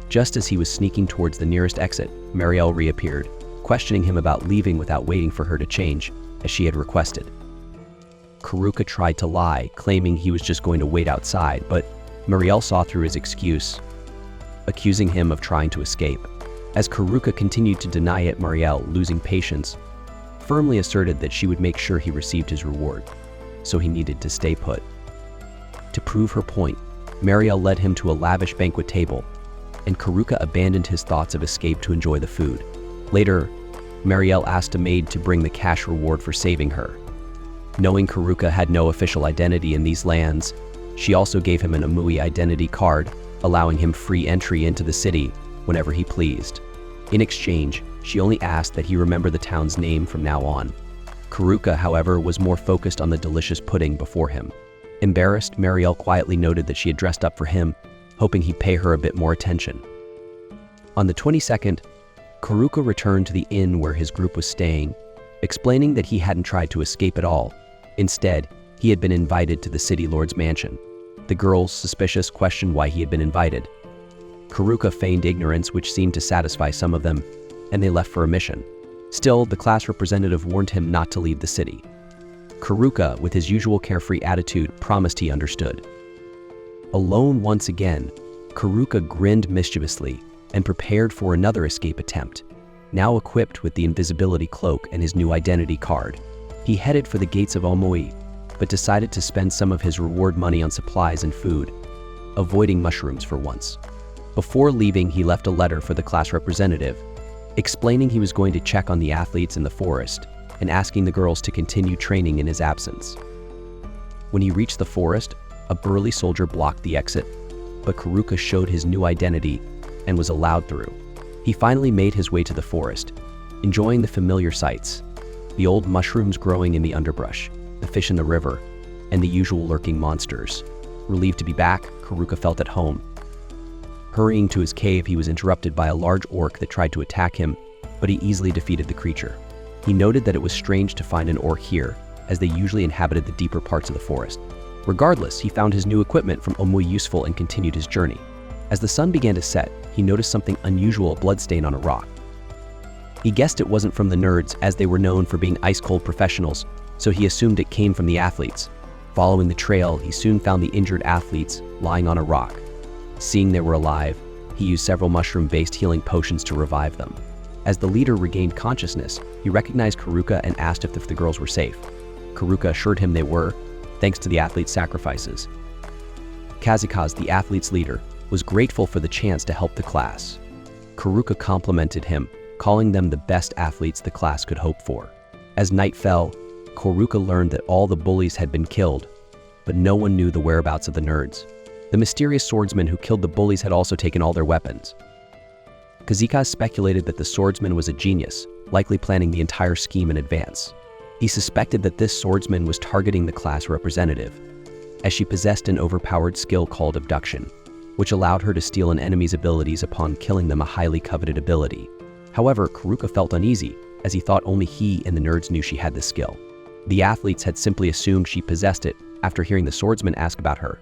Just as he was sneaking towards the nearest exit, Muriel reappeared, questioning him about leaving without waiting for her to change, as she had requested. Haruka tried to lie, claiming he was just going to wait outside, but Muriel saw through his excuse, accusing him of trying to escape. As Haruka continued to deny it, Muriel, losing patience, firmly asserted that she would make sure he received his reward, so he needed to stay put. To prove her point, Muriel led him to a lavish banquet table, and Haruka abandoned his thoughts of escape to enjoy the food. Later, Muriel asked a maid to bring the cash reward for saving her. Knowing Haruka had no official identity in these lands, she also gave him an Aomori identity card, allowing him free entry into the city whenever he pleased. In exchange, she only asked that he remember the town's name from now on. Haruka, however, was more focused on the delicious pudding before him. Embarrassed, Muriel quietly noted that she had dressed up for him, hoping he'd pay her a bit more attention. On the 22nd, Haruka returned to the inn where his group was staying, explaining that he hadn't tried to escape at all. Instead, he had been invited to the city lord's mansion. The girls, suspicious, questioned why he had been invited. Haruka feigned ignorance, which seemed to satisfy some of them, and they left for a mission. Still, the class representative warned him not to leave the city. Haruka, with his usual carefree attitude, promised he understood. Alone once again, Haruka grinned mischievously and prepared for another escape attempt. Now equipped with the invisibility cloak and his new identity card, he headed for the gates of Aomori, but decided to spend some of his reward money on supplies and food, avoiding mushrooms for once. Before leaving, he left a letter for the class representative, explaining he was going to check on the athletes in the forest and asking the girls to continue training in his absence. When he reached the forest, a burly soldier blocked the exit, but Haruka showed his new identity and was allowed through. He finally made his way to the forest, enjoying the familiar sights, the old mushrooms growing in the underbrush, the fish in the river, and the usual lurking monsters. Relieved to be back, Haruka felt at home. Hurrying to his cave, he was interrupted by a large orc that tried to attack him, but he easily defeated the creature. He noted that it was strange to find an orc here, as they usually inhabited the deeper parts of the forest. Regardless, he found his new equipment from Omui useful and continued his journey. As the sun began to set, he noticed something unusual, a bloodstain on a rock. He guessed it wasn't from the nerds, as they were known for being ice-cold professionals, so he assumed it came from the athletes. Following the trail, he soon found the injured athletes lying on a rock. Seeing they were alive, he used several mushroom-based healing potions to revive them. As the leader regained consciousness, he recognized Haruka and asked if the girls were safe. Haruka assured him they were, thanks to the athletes' sacrifices. Kazukaze, the athletes' leader, was grateful for the chance to help the class. Haruka complimented him, calling them the best athletes the class could hope for. As night fell, Haruka learned that all the bullies had been killed, but no one knew the whereabouts of the nerds. The mysterious swordsman who killed the bullies had also taken all their weapons. Kazukaze speculated that the swordsman was a genius, likely planning the entire scheme in advance. He suspected that this swordsman was targeting the class representative, as she possessed an overpowered skill called abduction, which allowed her to steal an enemy's abilities upon killing them, a highly coveted ability. However, Haruka felt uneasy, as he thought only he and the nerds knew she had this skill. The athletes had simply assumed she possessed it after hearing the swordsman ask about her.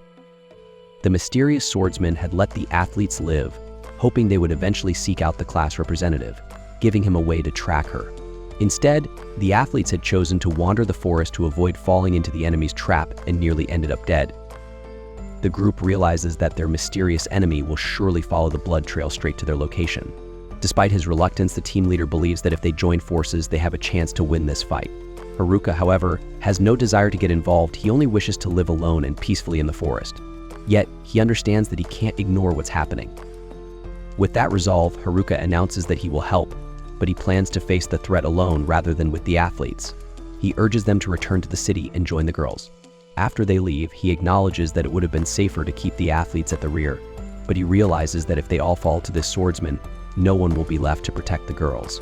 The mysterious swordsman had let the athletes live, hoping they would eventually seek out the class representative, giving him a way to track her. Instead, the athletes had chosen to wander the forest to avoid falling into the enemy's trap and nearly ended up dead. The group realizes that their mysterious enemy will surely follow the blood trail straight to their location. Despite his reluctance, the team leader believes that if they join forces, they have a chance to win this fight. Haruka, however, has no desire to get involved. He only wishes to live alone and peacefully in the forest. Yet, he understands that he can't ignore what's happening. With that resolve, Haruka announces that he will help, but he plans to face the threat alone rather than with the athletes. He urges them to return to the city and join the girls. After they leave, he acknowledges that it would have been safer to keep the athletes at the rear, but he realizes that if they all fall to this swordsman, no one will be left to protect the girls.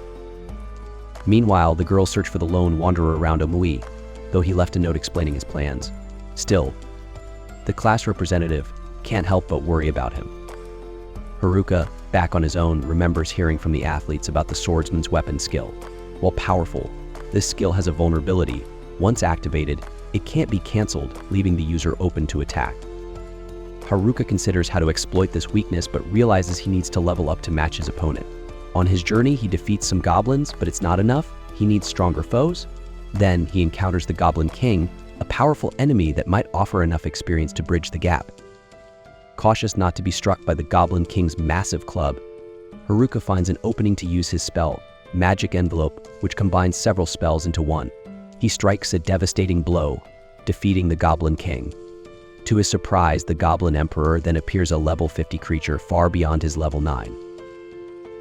Meanwhile, the girls search for the lone wanderer around Omui, though he left a note explaining his plans. Still, the class representative can't help but worry about him. Haruka, back on his own, remembers hearing from the athletes about the swordsman's weapon skill. While powerful, this skill has a vulnerability. Once activated, it can't be cancelled, leaving the user open to attack. Haruka considers how to exploit this weakness, but realizes he needs to level up to match his opponent. On his journey, he defeats some goblins, but it's not enough. He needs stronger foes. Then he encounters the Goblin King, a powerful enemy that might offer enough experience to bridge the gap. Cautious not to be struck by the Goblin King's massive club, Haruka finds an opening to use his spell, Magic Envelope, which combines several spells into one. He strikes a devastating blow, defeating the Goblin King. To his surprise, the Goblin Emperor then appears, a level 50 creature far beyond his level 9.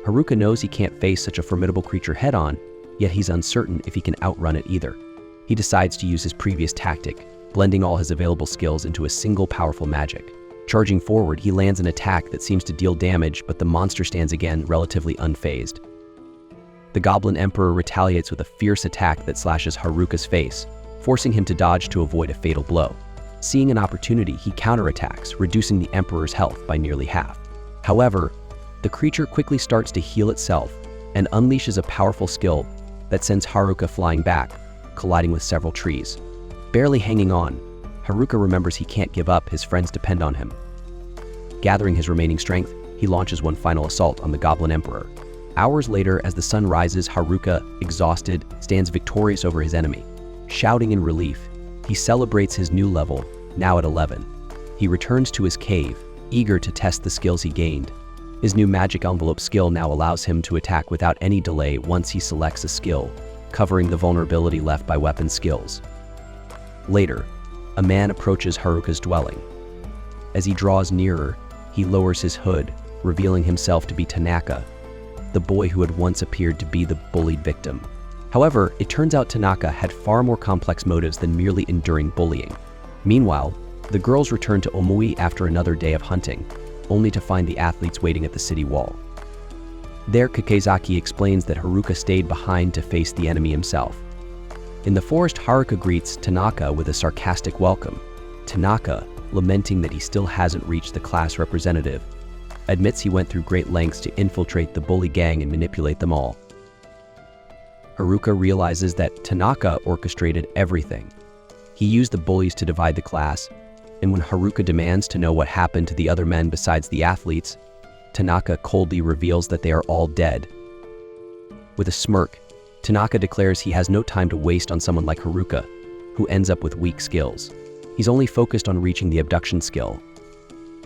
Haruka knows he can't face such a formidable creature head-on, yet he's uncertain if he can outrun it either. He decides to use his previous tactic, blending all his available skills into a single powerful magic. Charging forward, he lands an attack that seems to deal damage, but the monster stands again, relatively unfazed. The Goblin Emperor retaliates with a fierce attack that slashes Haruka's face, forcing him to dodge to avoid a fatal blow. Seeing an opportunity, he counterattacks, reducing the Emperor's health by nearly half. However, the creature quickly starts to heal itself and unleashes a powerful skill that sends Haruka flying back, colliding with several trees. Barely hanging on, Haruka remembers he can't give up, his friends depend on him. Gathering his remaining strength, he launches one final assault on the Goblin Emperor. Hours later, as the sun rises, Haruka, exhausted, stands victorious over his enemy. Shouting in relief, he celebrates his new level, now at 11. He returns to his cave, eager to test the skills he gained. His new Magic Envelope skill now allows him to attack without any delay once he selects a skill, covering the vulnerability left by weapon skills. Later, a man approaches Haruka's dwelling. As he draws nearer, he lowers his hood, revealing himself to be Tanaka, the boy who had once appeared to be the bullied victim. However, it turns out Tanaka had far more complex motives than merely enduring bullying. Meanwhile, the girls return to Omui after another day of hunting, only to find the athletes waiting at the city wall. There, Kakizaki explains that Haruka stayed behind to face the enemy himself. In the forest, Haruka greets Tanaka with a sarcastic welcome. Tanaka, lamenting that he still hasn't reached the class representative, admits he went through great lengths to infiltrate the bully gang and manipulate them all. Haruka realizes that Tanaka orchestrated everything. He used the bullies to divide the class, and when Haruka demands to know what happened to the other men besides the athletes, Tanaka coldly reveals that they are all dead. With a smirk, Tanaka declares he has no time to waste on someone like Haruka, who ends up with weak skills. He's only focused on reaching the abduction skill.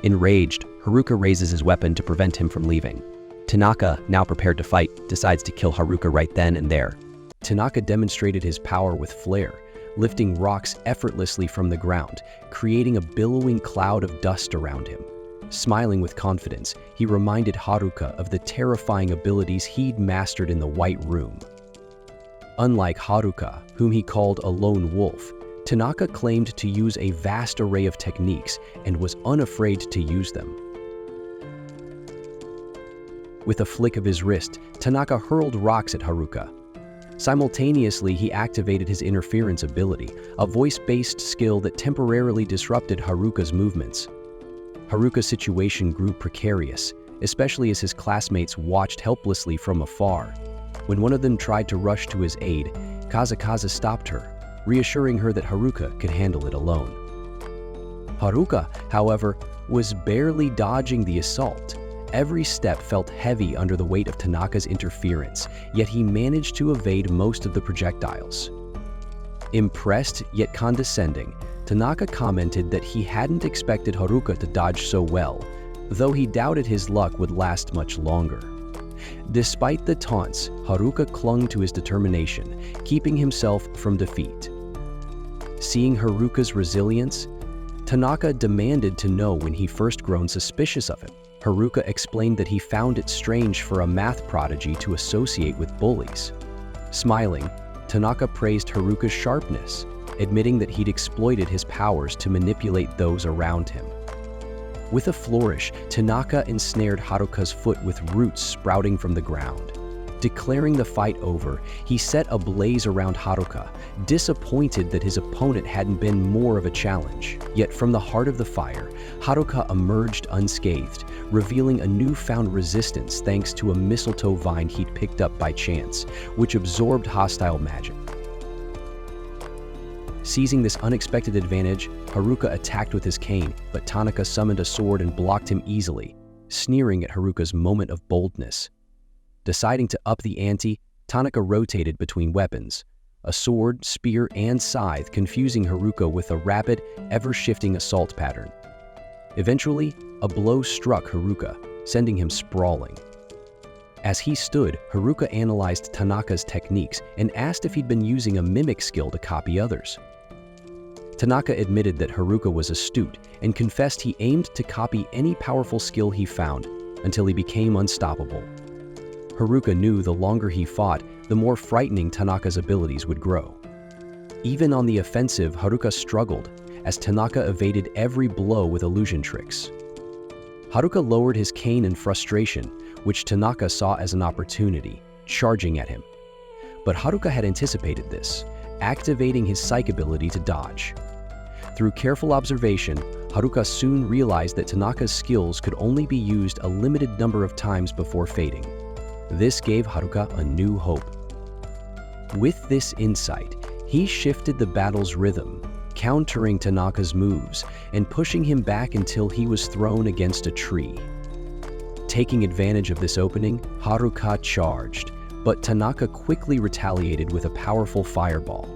Enraged, Haruka raises his weapon to prevent him from leaving. Tanaka, now prepared to fight, decides to kill Haruka right then and there. Tanaka demonstrated his power with flair, lifting rocks effortlessly from the ground, creating a billowing cloud of dust around him. Smiling with confidence, he reminded Haruka of the terrifying abilities he'd mastered in the White Room. Unlike Haruka, whom he called a lone wolf, Tanaka claimed to use a vast array of techniques and was unafraid to use them. With a flick of his wrist, Tanaka hurled rocks at Haruka. Simultaneously, he activated his interference ability, a voice-based skill that temporarily disrupted Haruka's movements. Haruka's situation grew precarious, especially as his classmates watched helplessly from afar. When one of them tried to rush to his aid, Kazakaza stopped her, reassuring her that Haruka could handle it alone. Haruka, however, was barely dodging the assault. Every step felt heavy under the weight of Tanaka's interference, yet he managed to evade most of the projectiles. Impressed yet condescending, Tanaka commented that he hadn't expected Haruka to dodge so well, though he doubted his luck would last much longer. Despite the taunts, Haruka clung to his determination, keeping himself from defeat. Seeing Haruka's resilience, Tanaka demanded to know when he first grown suspicious of him. Haruka explained that he found it strange for a math prodigy to associate with bullies. Smiling, Tanaka praised Haruka's sharpness, admitting that he'd exploited his powers to manipulate those around him. With a flourish, Tanaka ensnared Haruka's foot with roots sprouting from the ground. Declaring the fight over, he set a blaze around Haruka, disappointed that his opponent hadn't been more of a challenge. Yet from the heart of the fire, Haruka emerged unscathed, revealing a newfound resistance thanks to a mistletoe vine he'd picked up by chance, which absorbed hostile magic. Seizing this unexpected advantage, Haruka attacked with his cane, but Tanaka summoned a sword and blocked him easily, sneering at Haruka's moment of boldness. Deciding to up the ante, Tanaka rotated between weapons, a sword, spear, and scythe, confusing Haruka with a rapid, ever-shifting assault pattern. Eventually, a blow struck Haruka, sending him sprawling. As he stood, Haruka analyzed Tanaka's techniques and asked if he'd been using a mimic skill to copy others. Tanaka admitted that Haruka was astute and confessed he aimed to copy any powerful skill he found until he became unstoppable. Haruka knew the longer he fought, the more frightening Tanaka's abilities would grow. Even on the offensive, Haruka struggled, as Tanaka evaded every blow with illusion tricks. Haruka lowered his cane in frustration, which Tanaka saw as an opportunity, charging at him. But Haruka had anticipated this, activating his psych ability to dodge. Through careful observation, Haruka soon realized that Tanaka's skills could only be used a limited number of times before fading. This gave Haruka a new hope. With this insight, he shifted the battle's rhythm, countering Tanaka's moves and pushing him back until he was thrown against a tree. Taking advantage of this opening, Haruka charged, but Tanaka quickly retaliated with a powerful fireball.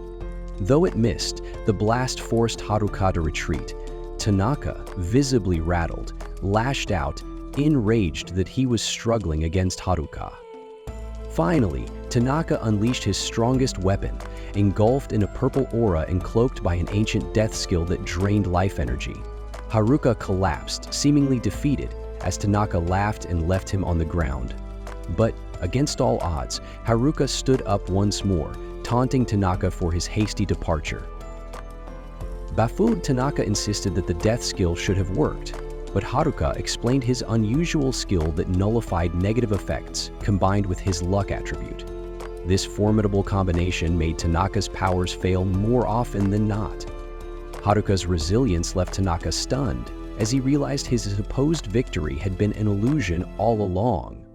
Though it missed, the blast forced Haruka to retreat. Tanaka, visibly rattled, lashed out, enraged that he was struggling against Haruka. Finally, Tanaka unleashed his strongest weapon, engulfed in a purple aura and cloaked by an ancient death skill that drained life energy. Haruka collapsed, seemingly defeated, as Tanaka laughed and left him on the ground. But, against all odds, Haruka stood up once more, taunting Tanaka for his hasty departure. Baffled, Tanaka insisted that the death skill should have worked. but Haruka explained his unusual skill that nullified negative effects combined with his luck attribute. This formidable combination made Tanaka's powers fail more often than not. Haruka's resilience left Tanaka stunned as he realized his supposed victory had been an illusion all along.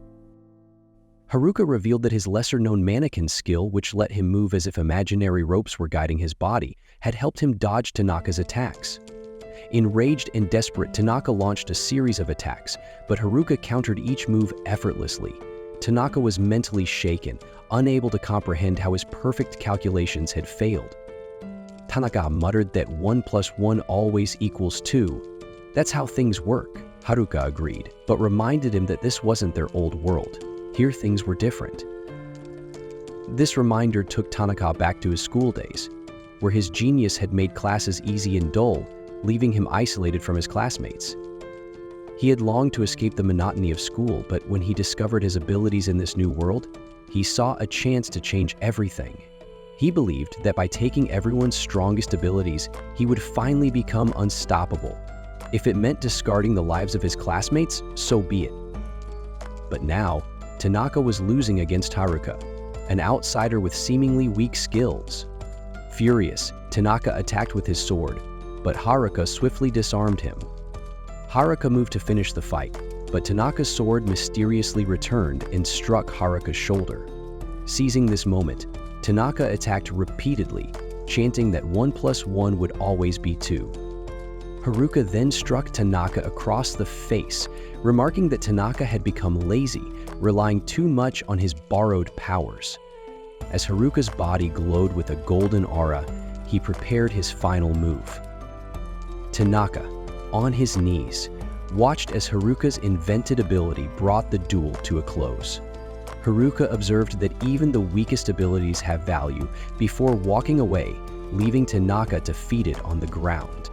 Haruka revealed that his lesser-known mannequin skill, which let him move as if imaginary ropes were guiding his body, had helped him dodge Tanaka's attacks. Enraged and desperate, Tanaka launched a series of attacks, but Haruka countered each move effortlessly. Tanaka was mentally shaken, unable to comprehend how his perfect calculations had failed. Tanaka muttered that 1 + 1 always equals 2. That's how things work, Haruka agreed, but reminded him that this wasn't their old world. Here things were different. This reminder took Tanaka back to his school days, where his genius had made classes easy and dull, leaving him isolated from his classmates. He had longed to escape the monotony of school, but when he discovered his abilities in this new world, he saw a chance to change everything. He believed that by taking everyone's strongest abilities, he would finally become unstoppable. If it meant discarding the lives of his classmates, so be it. But now, Tanaka was losing against Haruka, an outsider with seemingly weak skills. Furious, Tanaka attacked with his sword, but Haruka swiftly disarmed him. Haruka moved to finish the fight, but Tanaka's sword mysteriously returned and struck Haruka's shoulder. Seizing this moment, Tanaka attacked repeatedly, chanting that 1 + 1 would always be 2. Haruka then struck Tanaka across the face, remarking that Tanaka had become lazy, relying too much on his borrowed powers. As Haruka's body glowed with a golden aura, he prepared his final move. Tanaka, on his knees, watched as Haruka's invented ability brought the duel to a close. Haruka observed that even the weakest abilities have value before walking away, leaving Tanaka defeated on the ground.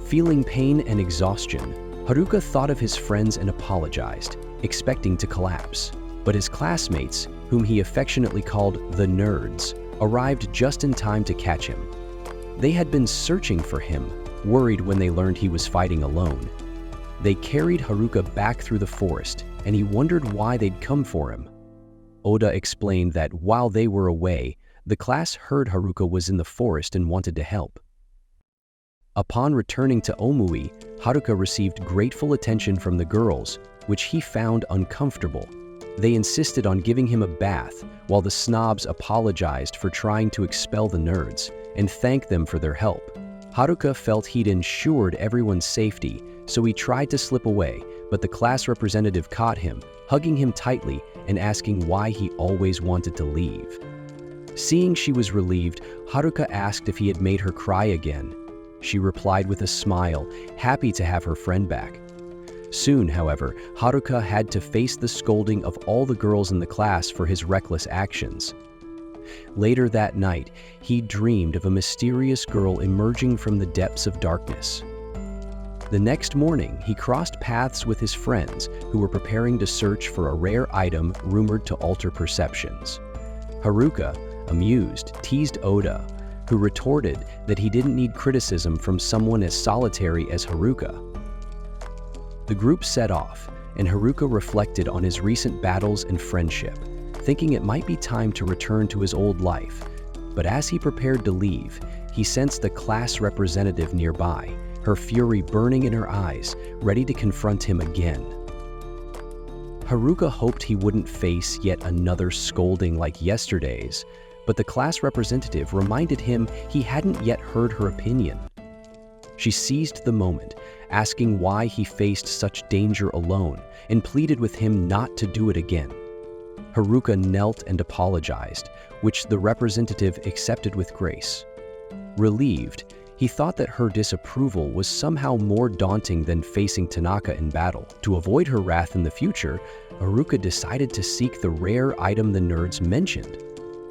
Feeling pain and exhaustion, Haruka thought of his friends and apologized, expecting to collapse. But his classmates, whom he affectionately called the nerds, arrived just in time to catch him. They had been searching for him, worried when they learned he was fighting alone. They carried Haruka back through the forest, and he wondered why they'd come for him. Oda explained that while they were away, the class heard Haruka was in the forest and wanted to help. Upon returning to Omui, Haruka received grateful attention from the girls, which he found uncomfortable. They insisted on giving him a bath, while the snobs apologized for trying to expel the nerds and thanked them for their help. Haruka felt he'd ensured everyone's safety, so he tried to slip away, but the class representative caught him, hugging him tightly and asking why he always wanted to leave. Seeing she was relieved, Haruka asked if he had made her cry again. She replied with a smile, happy to have her friend back. Soon, however, Haruka had to face the scolding of all the girls in the class for his reckless actions. Later that night, he dreamed of a mysterious girl emerging from the depths of darkness. The next morning, he crossed paths with his friends who were preparing to search for a rare item rumored to alter perceptions. Haruka, amused, teased Oda, who retorted that he didn't need criticism from someone as solitary as Haruka. The group set off, and Haruka reflected on his recent battles and friendship, thinking it might be time to return to his old life. But as he prepared to leave, he sensed the class representative nearby, her fury burning in her eyes, ready to confront him again. Haruka hoped he wouldn't face yet another scolding like yesterday's, but the class representative reminded him he hadn't yet heard her opinion. She seized the moment, asking why he faced such danger alone, and pleaded with him not to do it again. Haruka knelt and apologized, which the representative accepted with grace. Relieved, he thought that her disapproval was somehow more daunting than facing Tanaka in battle. To avoid her wrath in the future, Haruka decided to seek the rare item the nerds mentioned,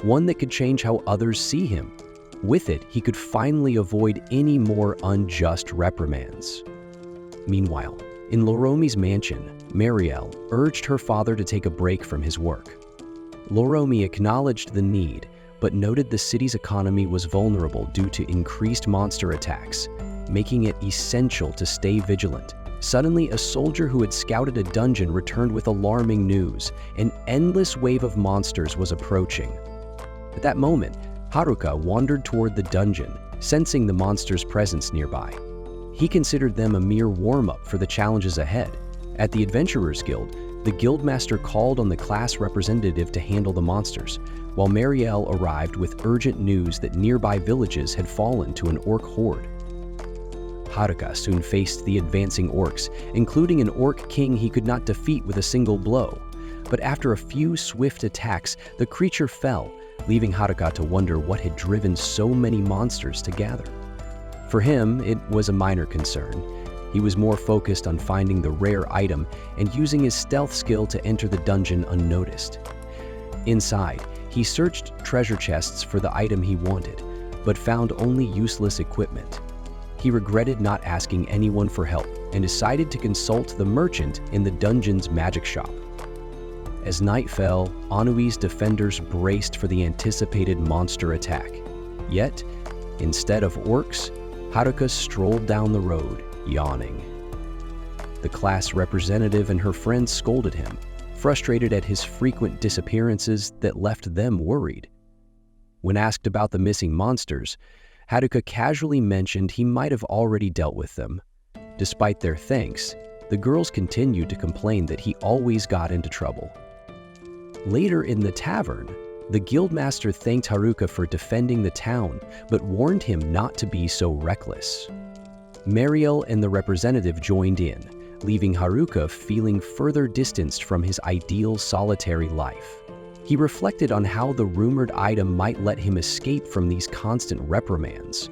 one that could change how others see him. With it, he could finally avoid any more unjust reprimands. Meanwhile, in Loromi's mansion, Marielle urged her father to take a break from his work. Loromi acknowledged the need, but noted the city's economy was vulnerable due to increased monster attacks, making it essential to stay vigilant. Suddenly, a soldier who had scouted a dungeon returned with alarming news. An endless wave of monsters was approaching. At that moment, Haruka wandered toward the dungeon, sensing the monsters' presence nearby. He considered them a mere warm-up for the challenges ahead. At the Adventurers Guild, the guildmaster called on the class representative to handle the monsters, while Marielle arrived with urgent news that nearby villages had fallen to an orc horde. Haruka soon faced the advancing orcs, including an orc king he could not defeat with a single blow. But after a few swift attacks, the creature fell, leaving Haruka to wonder what had driven so many monsters to gather. For him, it was a minor concern. He was more focused on finding the rare item and using his stealth skill to enter the dungeon unnoticed. Inside, he searched treasure chests for the item he wanted, but found only useless equipment. He regretted not asking anyone for help and decided to consult the merchant in the dungeon's magic shop. As night fell, Anui's defenders braced for the anticipated monster attack. Yet, instead of orcs, Haruka strolled down the road, yawning. The class representative and her friends scolded him, frustrated at his frequent disappearances that left them worried. When asked about the missing monsters, Haruka casually mentioned he might have already dealt with them. Despite their thanks, the girls continued to complain that he always got into trouble. Later in the tavern, the guildmaster thanked Haruka for defending the town, but warned him not to be so reckless. Marielle and the representative joined in, leaving Haruka feeling further distanced from his ideal solitary life. He reflected on how the rumored item might let him escape from these constant reprimands.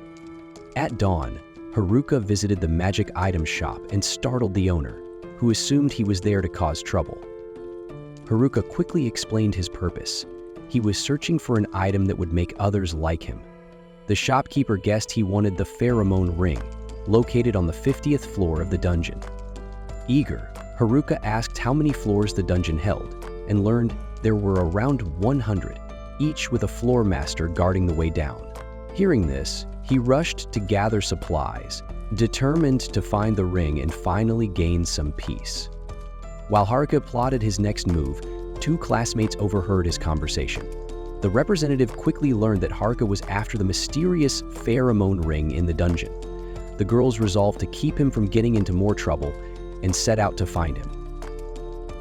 At dawn, Haruka visited the magic item shop and startled the owner, who assumed he was there to cause trouble. Haruka quickly explained his purpose. He was searching for an item that would make others like him. The shopkeeper guessed he wanted the pheromone ring, located on the 50th floor of the dungeon. Eager, Haruka asked how many floors the dungeon held, and learned there were around 100, each with a floor master guarding the way down. Hearing this, he rushed to gather supplies, determined to find the ring and finally gain some peace. While Haruka plotted his next move, two classmates overheard his conversation. The representative quickly learned that Haruka was after the mysterious pheromone ring in the dungeon. The girls resolved to keep him from getting into more trouble and set out to find him.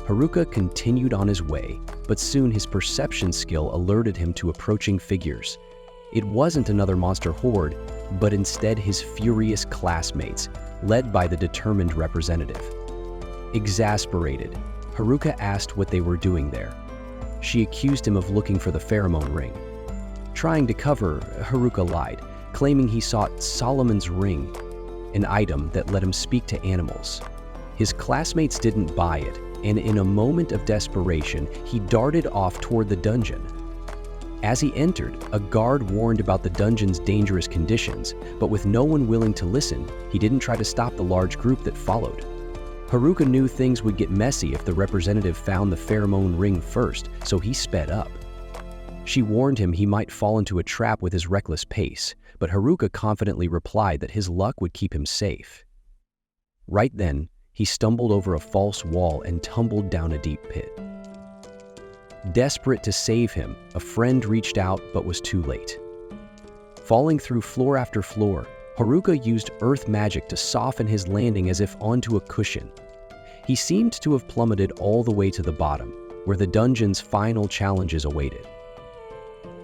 Haruka continued on his way, but soon his perception skill alerted him to approaching figures. It wasn't another monster horde, but instead his furious classmates, led by the determined representative. Exasperated, Haruka asked what they were doing there. She accused him of looking for the pheromone ring. Trying to cover, Haruka lied, claiming he sought Solomon's ring, an item that let him speak to animals. His classmates didn't buy it, and in a moment of desperation, he darted off toward the dungeon. As he entered, a guard warned about the dungeon's dangerous conditions, but with no one willing to listen, he didn't try to stop the large group that followed. Haruka knew things would get messy if the representative found the pheromone ring first, so he sped up. She warned him he might fall into a trap with his reckless pace, but Haruka confidently replied that his luck would keep him safe. Right then, he stumbled over a false wall and tumbled down a deep pit. Desperate to save him, a friend reached out but was too late. Falling through floor after floor, Haruka used earth magic to soften his landing as if onto a cushion. He seemed to have plummeted all the way to the bottom, where the dungeon's final challenges awaited.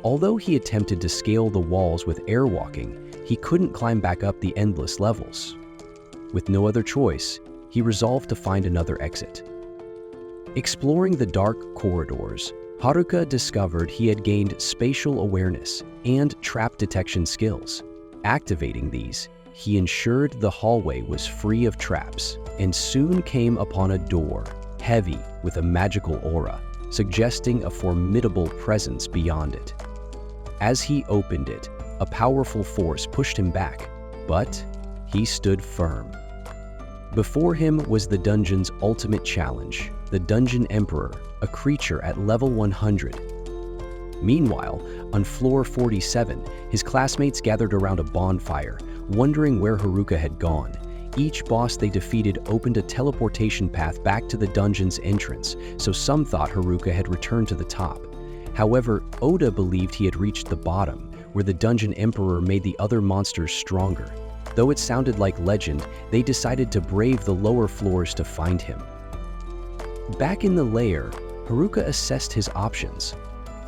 Although he attempted to scale the walls with airwalking, he couldn't climb back up the endless levels. With no other choice, he resolved to find another exit. Exploring the dark corridors, Haruka discovered he had gained spatial awareness and trap detection skills. Activating these, he ensured the hallway was free of traps and soon came upon a door, heavy with a magical aura, suggesting a formidable presence beyond it. As he opened it, a powerful force pushed him back, but he stood firm. Before him was the dungeon's ultimate challenge, the Dungeon Emperor, a creature at level 100. Meanwhile, on floor 47, his classmates gathered around a bonfire, wondering where Haruka had gone. Each boss they defeated opened a teleportation path back to the dungeon's entrance, so some thought Haruka had returned to the top. However, Oda believed he had reached the bottom, where the Dungeon Emperor made the other monsters stronger. Though it sounded like legend, they decided to brave the lower floors to find him. Back in the lair, Haruka assessed his options.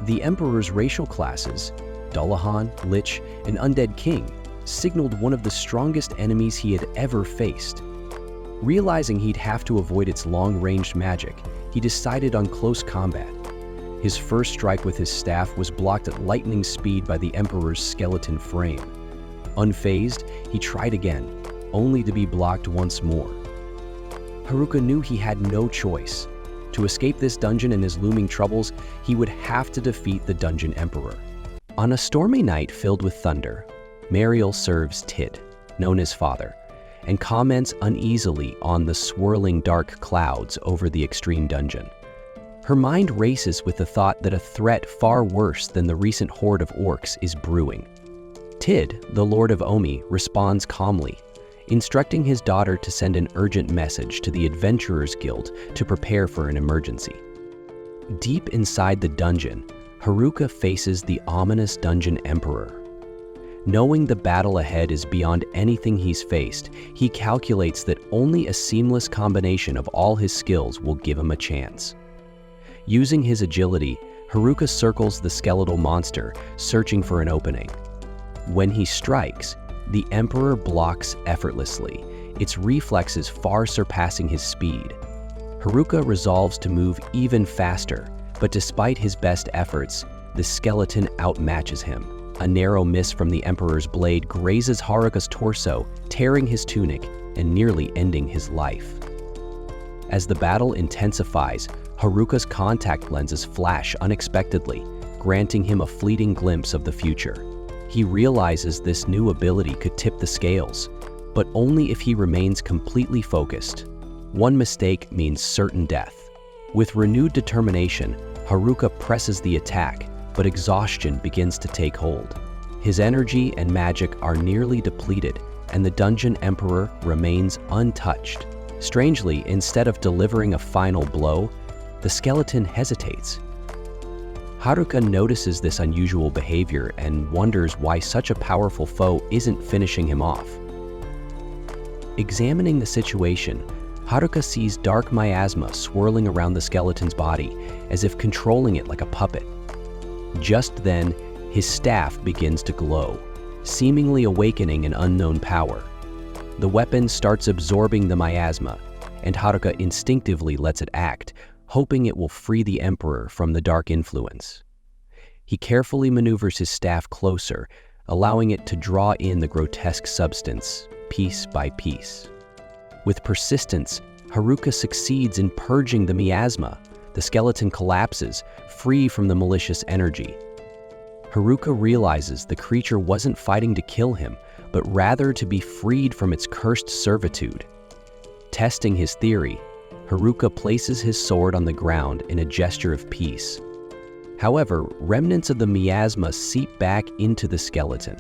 The Emperor's racial classes, Dullahan, Lich, and Undead King, signaled one of the strongest enemies he had ever faced. Realizing he'd have to avoid its long-ranged magic, he decided on close combat. His first strike with his staff was blocked at lightning speed by the Emperor's skeleton frame. Unfazed, he tried again, only to be blocked once more. Haruka knew he had no choice. To escape this dungeon and his looming troubles, he would have to defeat the Dungeon Emperor. On a stormy night filled with thunder, Mariel serves Tid, known as Father, and comments uneasily on the swirling dark clouds over the extreme dungeon. Her mind races with the thought that a threat far worse than the recent horde of orcs is brewing. Tid, the Lord of Omi, responds calmly, instructing his daughter to send an urgent message to the Adventurers Guild to prepare for an emergency. Deep inside the dungeon, Haruka faces the ominous Dungeon Emperor. Knowing the battle ahead is beyond anything he's faced, he calculates that only a seamless combination of all his skills will give him a chance. Using his agility, Haruka circles the skeletal monster, searching for an opening. When he strikes, the Emperor blocks effortlessly, its reflexes far surpassing his speed. Haruka resolves to move even faster, but despite his best efforts, the skeleton outmatches him. A narrow miss from the Emperor's blade grazes Haruka's torso, tearing his tunic and nearly ending his life. As the battle intensifies, Haruka's contact lenses flash unexpectedly, granting him a fleeting glimpse of the future. He realizes this new ability could tip the scales, but only if he remains completely focused. One mistake means certain death. With renewed determination, Haruka presses the attack, but exhaustion begins to take hold. His energy and magic are nearly depleted, and the Dungeon Emperor remains untouched. Strangely, instead of delivering a final blow, the skeleton hesitates. Haruka notices this unusual behavior and wonders why such a powerful foe isn't finishing him off. Examining the situation, Haruka sees dark miasma swirling around the skeleton's body, as if controlling it like a puppet. Just then, his staff begins to glow, seemingly awakening an unknown power. The weapon starts absorbing the miasma, and Haruka instinctively lets it act, hoping it will free the Emperor from the dark influence. He carefully maneuvers his staff closer, allowing it to draw in the grotesque substance, piece by piece. With persistence, Haruka succeeds in purging the miasma. The skeleton collapses, free from the malicious energy. Haruka realizes the creature wasn't fighting to kill him, but rather to be freed from its cursed servitude. Testing his theory, Haruka places his sword on the ground in a gesture of peace. However, remnants of the miasma seep back into the skeleton.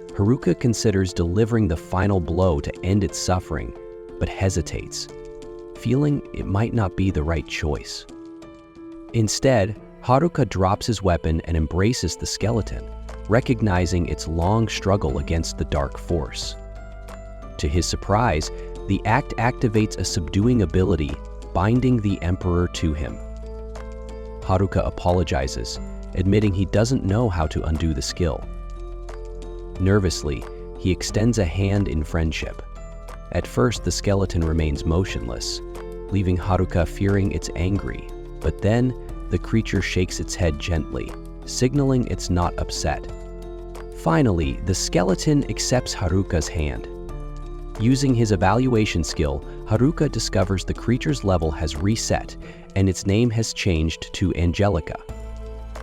Haruka considers delivering the final blow to end its suffering, but hesitates, feeling it might not be the right choice. Instead, Haruka drops his weapon and embraces the skeleton, recognizing its long struggle against the dark force. To his surprise, the act activates a subduing ability, binding the Emperor to him. Haruka apologizes, admitting he doesn't know how to undo the skill. Nervously, he extends a hand in friendship. At first, the skeleton remains motionless, leaving Haruka fearing it's angry, but then the creature shakes its head gently, signaling it's not upset. Finally, the skeleton accepts Haruka's hand. Using his evaluation skill, Haruka discovers the creature's level has reset and its name has changed to Angelica.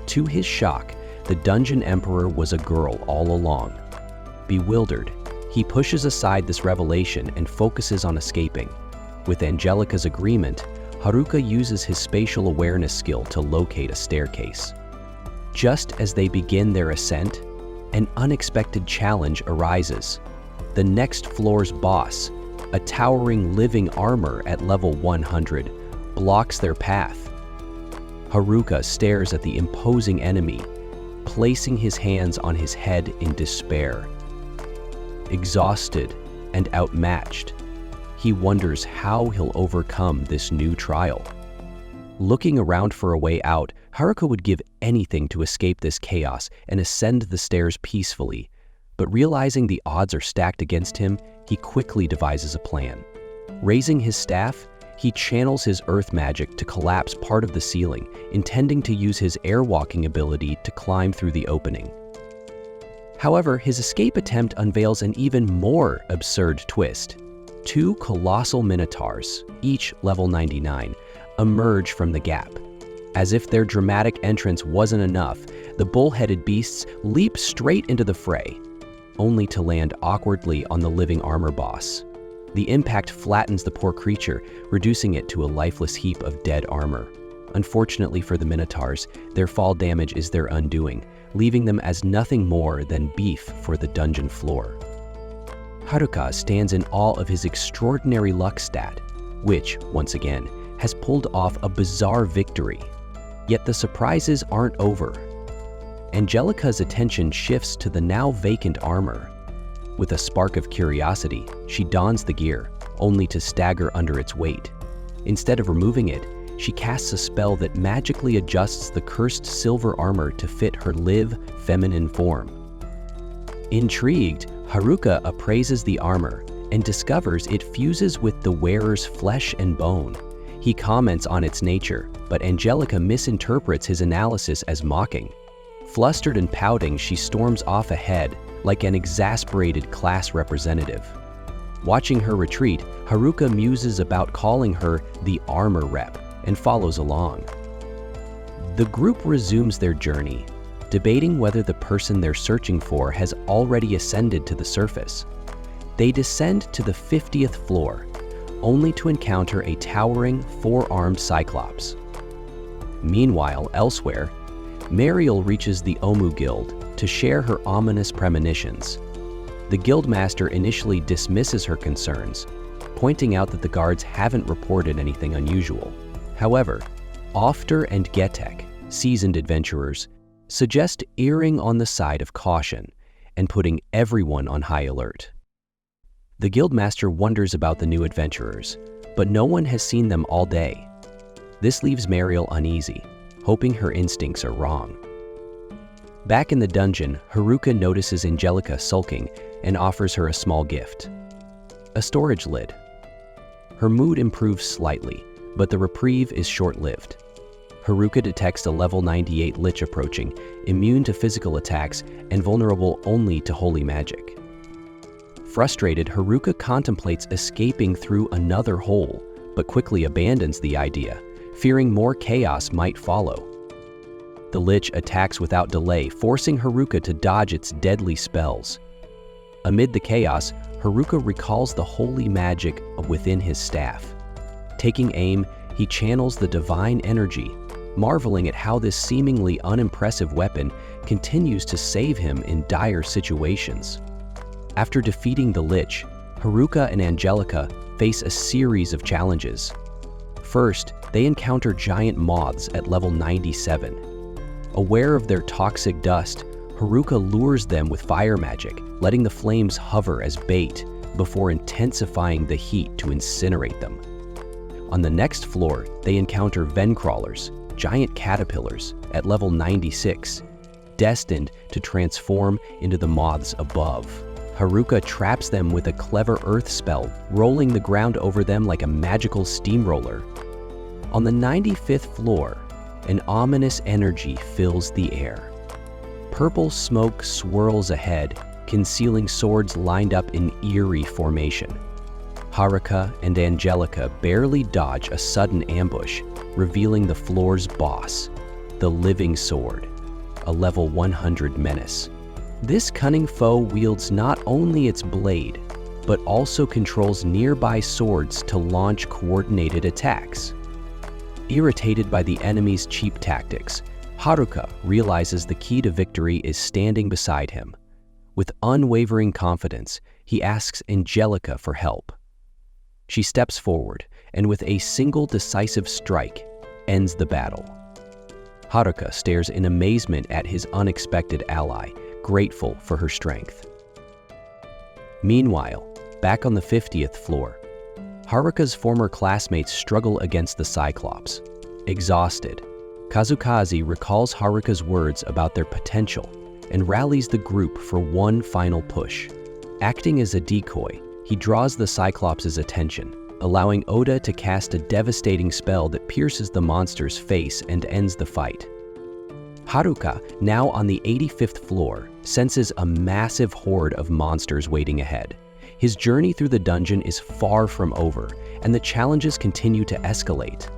To his shock, the Dungeon Emperor was a girl all along. Bewildered, he pushes aside this revelation and focuses on escaping. With Angelica's agreement, Haruka uses his spatial awareness skill to locate a staircase. Just as they begin their ascent, an unexpected challenge arises. The next floor's boss, a towering living armor at level 100, blocks their path. Haruka stares at the imposing enemy, placing his hands on his head in despair. Exhausted and outmatched, he wonders how he'll overcome this new trial. Looking around for a way out, Haruka would give anything to escape this chaos and ascend the stairs peacefully. But realizing the odds are stacked against him, he quickly devises a plan. Raising his staff, he channels his earth magic to collapse part of the ceiling, intending to use his airwalking ability to climb through the opening. However, his escape attempt unveils an even more absurd twist. Two colossal minotaurs, each level 99, emerge from the gap. As if their dramatic entrance wasn't enough, the bull-headed beasts leap straight into the fray, only to land awkwardly on the living armor boss. The impact flattens the poor creature, reducing it to a lifeless heap of dead armor. Unfortunately for the minotaurs, their fall damage is their undoing, leaving them as nothing more than beef for the dungeon floor. Haruka stands in awe of his extraordinary luck stat, which, once again, has pulled off a bizarre victory. Yet the surprises aren't over. Angelica's attention shifts to the now vacant armor. With a spark of curiosity, she dons the gear, only to stagger under its weight. Instead of removing it, she casts a spell that magically adjusts the cursed silver armor to fit her live, feminine form. Intrigued, Haruka appraises the armor and discovers it fuses with the wearer's flesh and bone. He comments on its nature, but Angelica misinterprets his analysis as mocking. Flustered and pouting, she storms off ahead, like an exasperated class representative. Watching her retreat, Haruka muses about calling her the armor rep and follows along. The group resumes their journey, debating whether the person they're searching for has already ascended to the surface. They descend to the 50th floor, only to encounter a towering, four-armed cyclops. Meanwhile, elsewhere, Mariel reaches the Omu Guild to share her ominous premonitions. The guildmaster initially dismisses her concerns, pointing out that the guards haven't reported anything unusual. However, Ofter and Getek, seasoned adventurers, suggest erring on the side of caution and putting everyone on high alert. The guildmaster wonders about the new adventurers, but no one has seen them all day. This leaves Mariel uneasy, hoping her instincts are wrong. Back in the dungeon, Haruka notices Angelica sulking and offers her a small gift: a storage lid. Her mood improves slightly, but the reprieve is short-lived. Haruka detects a level 98 Lich approaching, immune to physical attacks and vulnerable only to holy magic. Frustrated, Haruka contemplates escaping through another hole, but quickly abandons the idea, fearing more chaos might follow. The Lich attacks without delay, forcing Haruka to dodge its deadly spells. Amid the chaos, Haruka recalls the holy magic within his staff. Taking aim, he channels the divine energy, marveling at how this seemingly unimpressive weapon continues to save him in dire situations. After defeating the Lich, Haruka and Angelica face a series of challenges. First, they encounter giant moths at level 97. Aware of their toxic dust, Haruka lures them with fire magic, letting the flames hover as bait before intensifying the heat to incinerate them. On the next floor, they encounter vencrawlers, giant caterpillars, at level 96, destined to transform into the moths above. Haruka traps them with a clever earth spell, rolling the ground over them like a magical steamroller. On the 95th floor, an ominous energy fills the air. Purple smoke swirls ahead, concealing swords lined up in eerie formation. Haruka and Angelica barely dodge a sudden ambush, revealing the floor's boss, the Living Sword, a level 100 menace. This cunning foe wields not only its blade, but also controls nearby swords to launch coordinated attacks. Irritated by the enemy's cheap tactics, Haruka realizes the key to victory is standing beside him. With unwavering confidence, he asks Angelica for help. She steps forward and with a single decisive strike, ends the battle. Haruka stares in amazement at his unexpected ally, grateful for her strength. Meanwhile, back on the 50th floor, Haruka's former classmates struggle against the Cyclops. Exhausted, Kazukaze recalls Haruka's words about their potential and rallies the group for one final push. Acting as a decoy, he draws the Cyclops' attention, allowing Oda to cast a devastating spell that pierces the monster's face and ends the fight. Haruka, now on the 85th floor, senses a massive horde of monsters waiting ahead. His journey through the dungeon is far from over, and the challenges continue to escalate.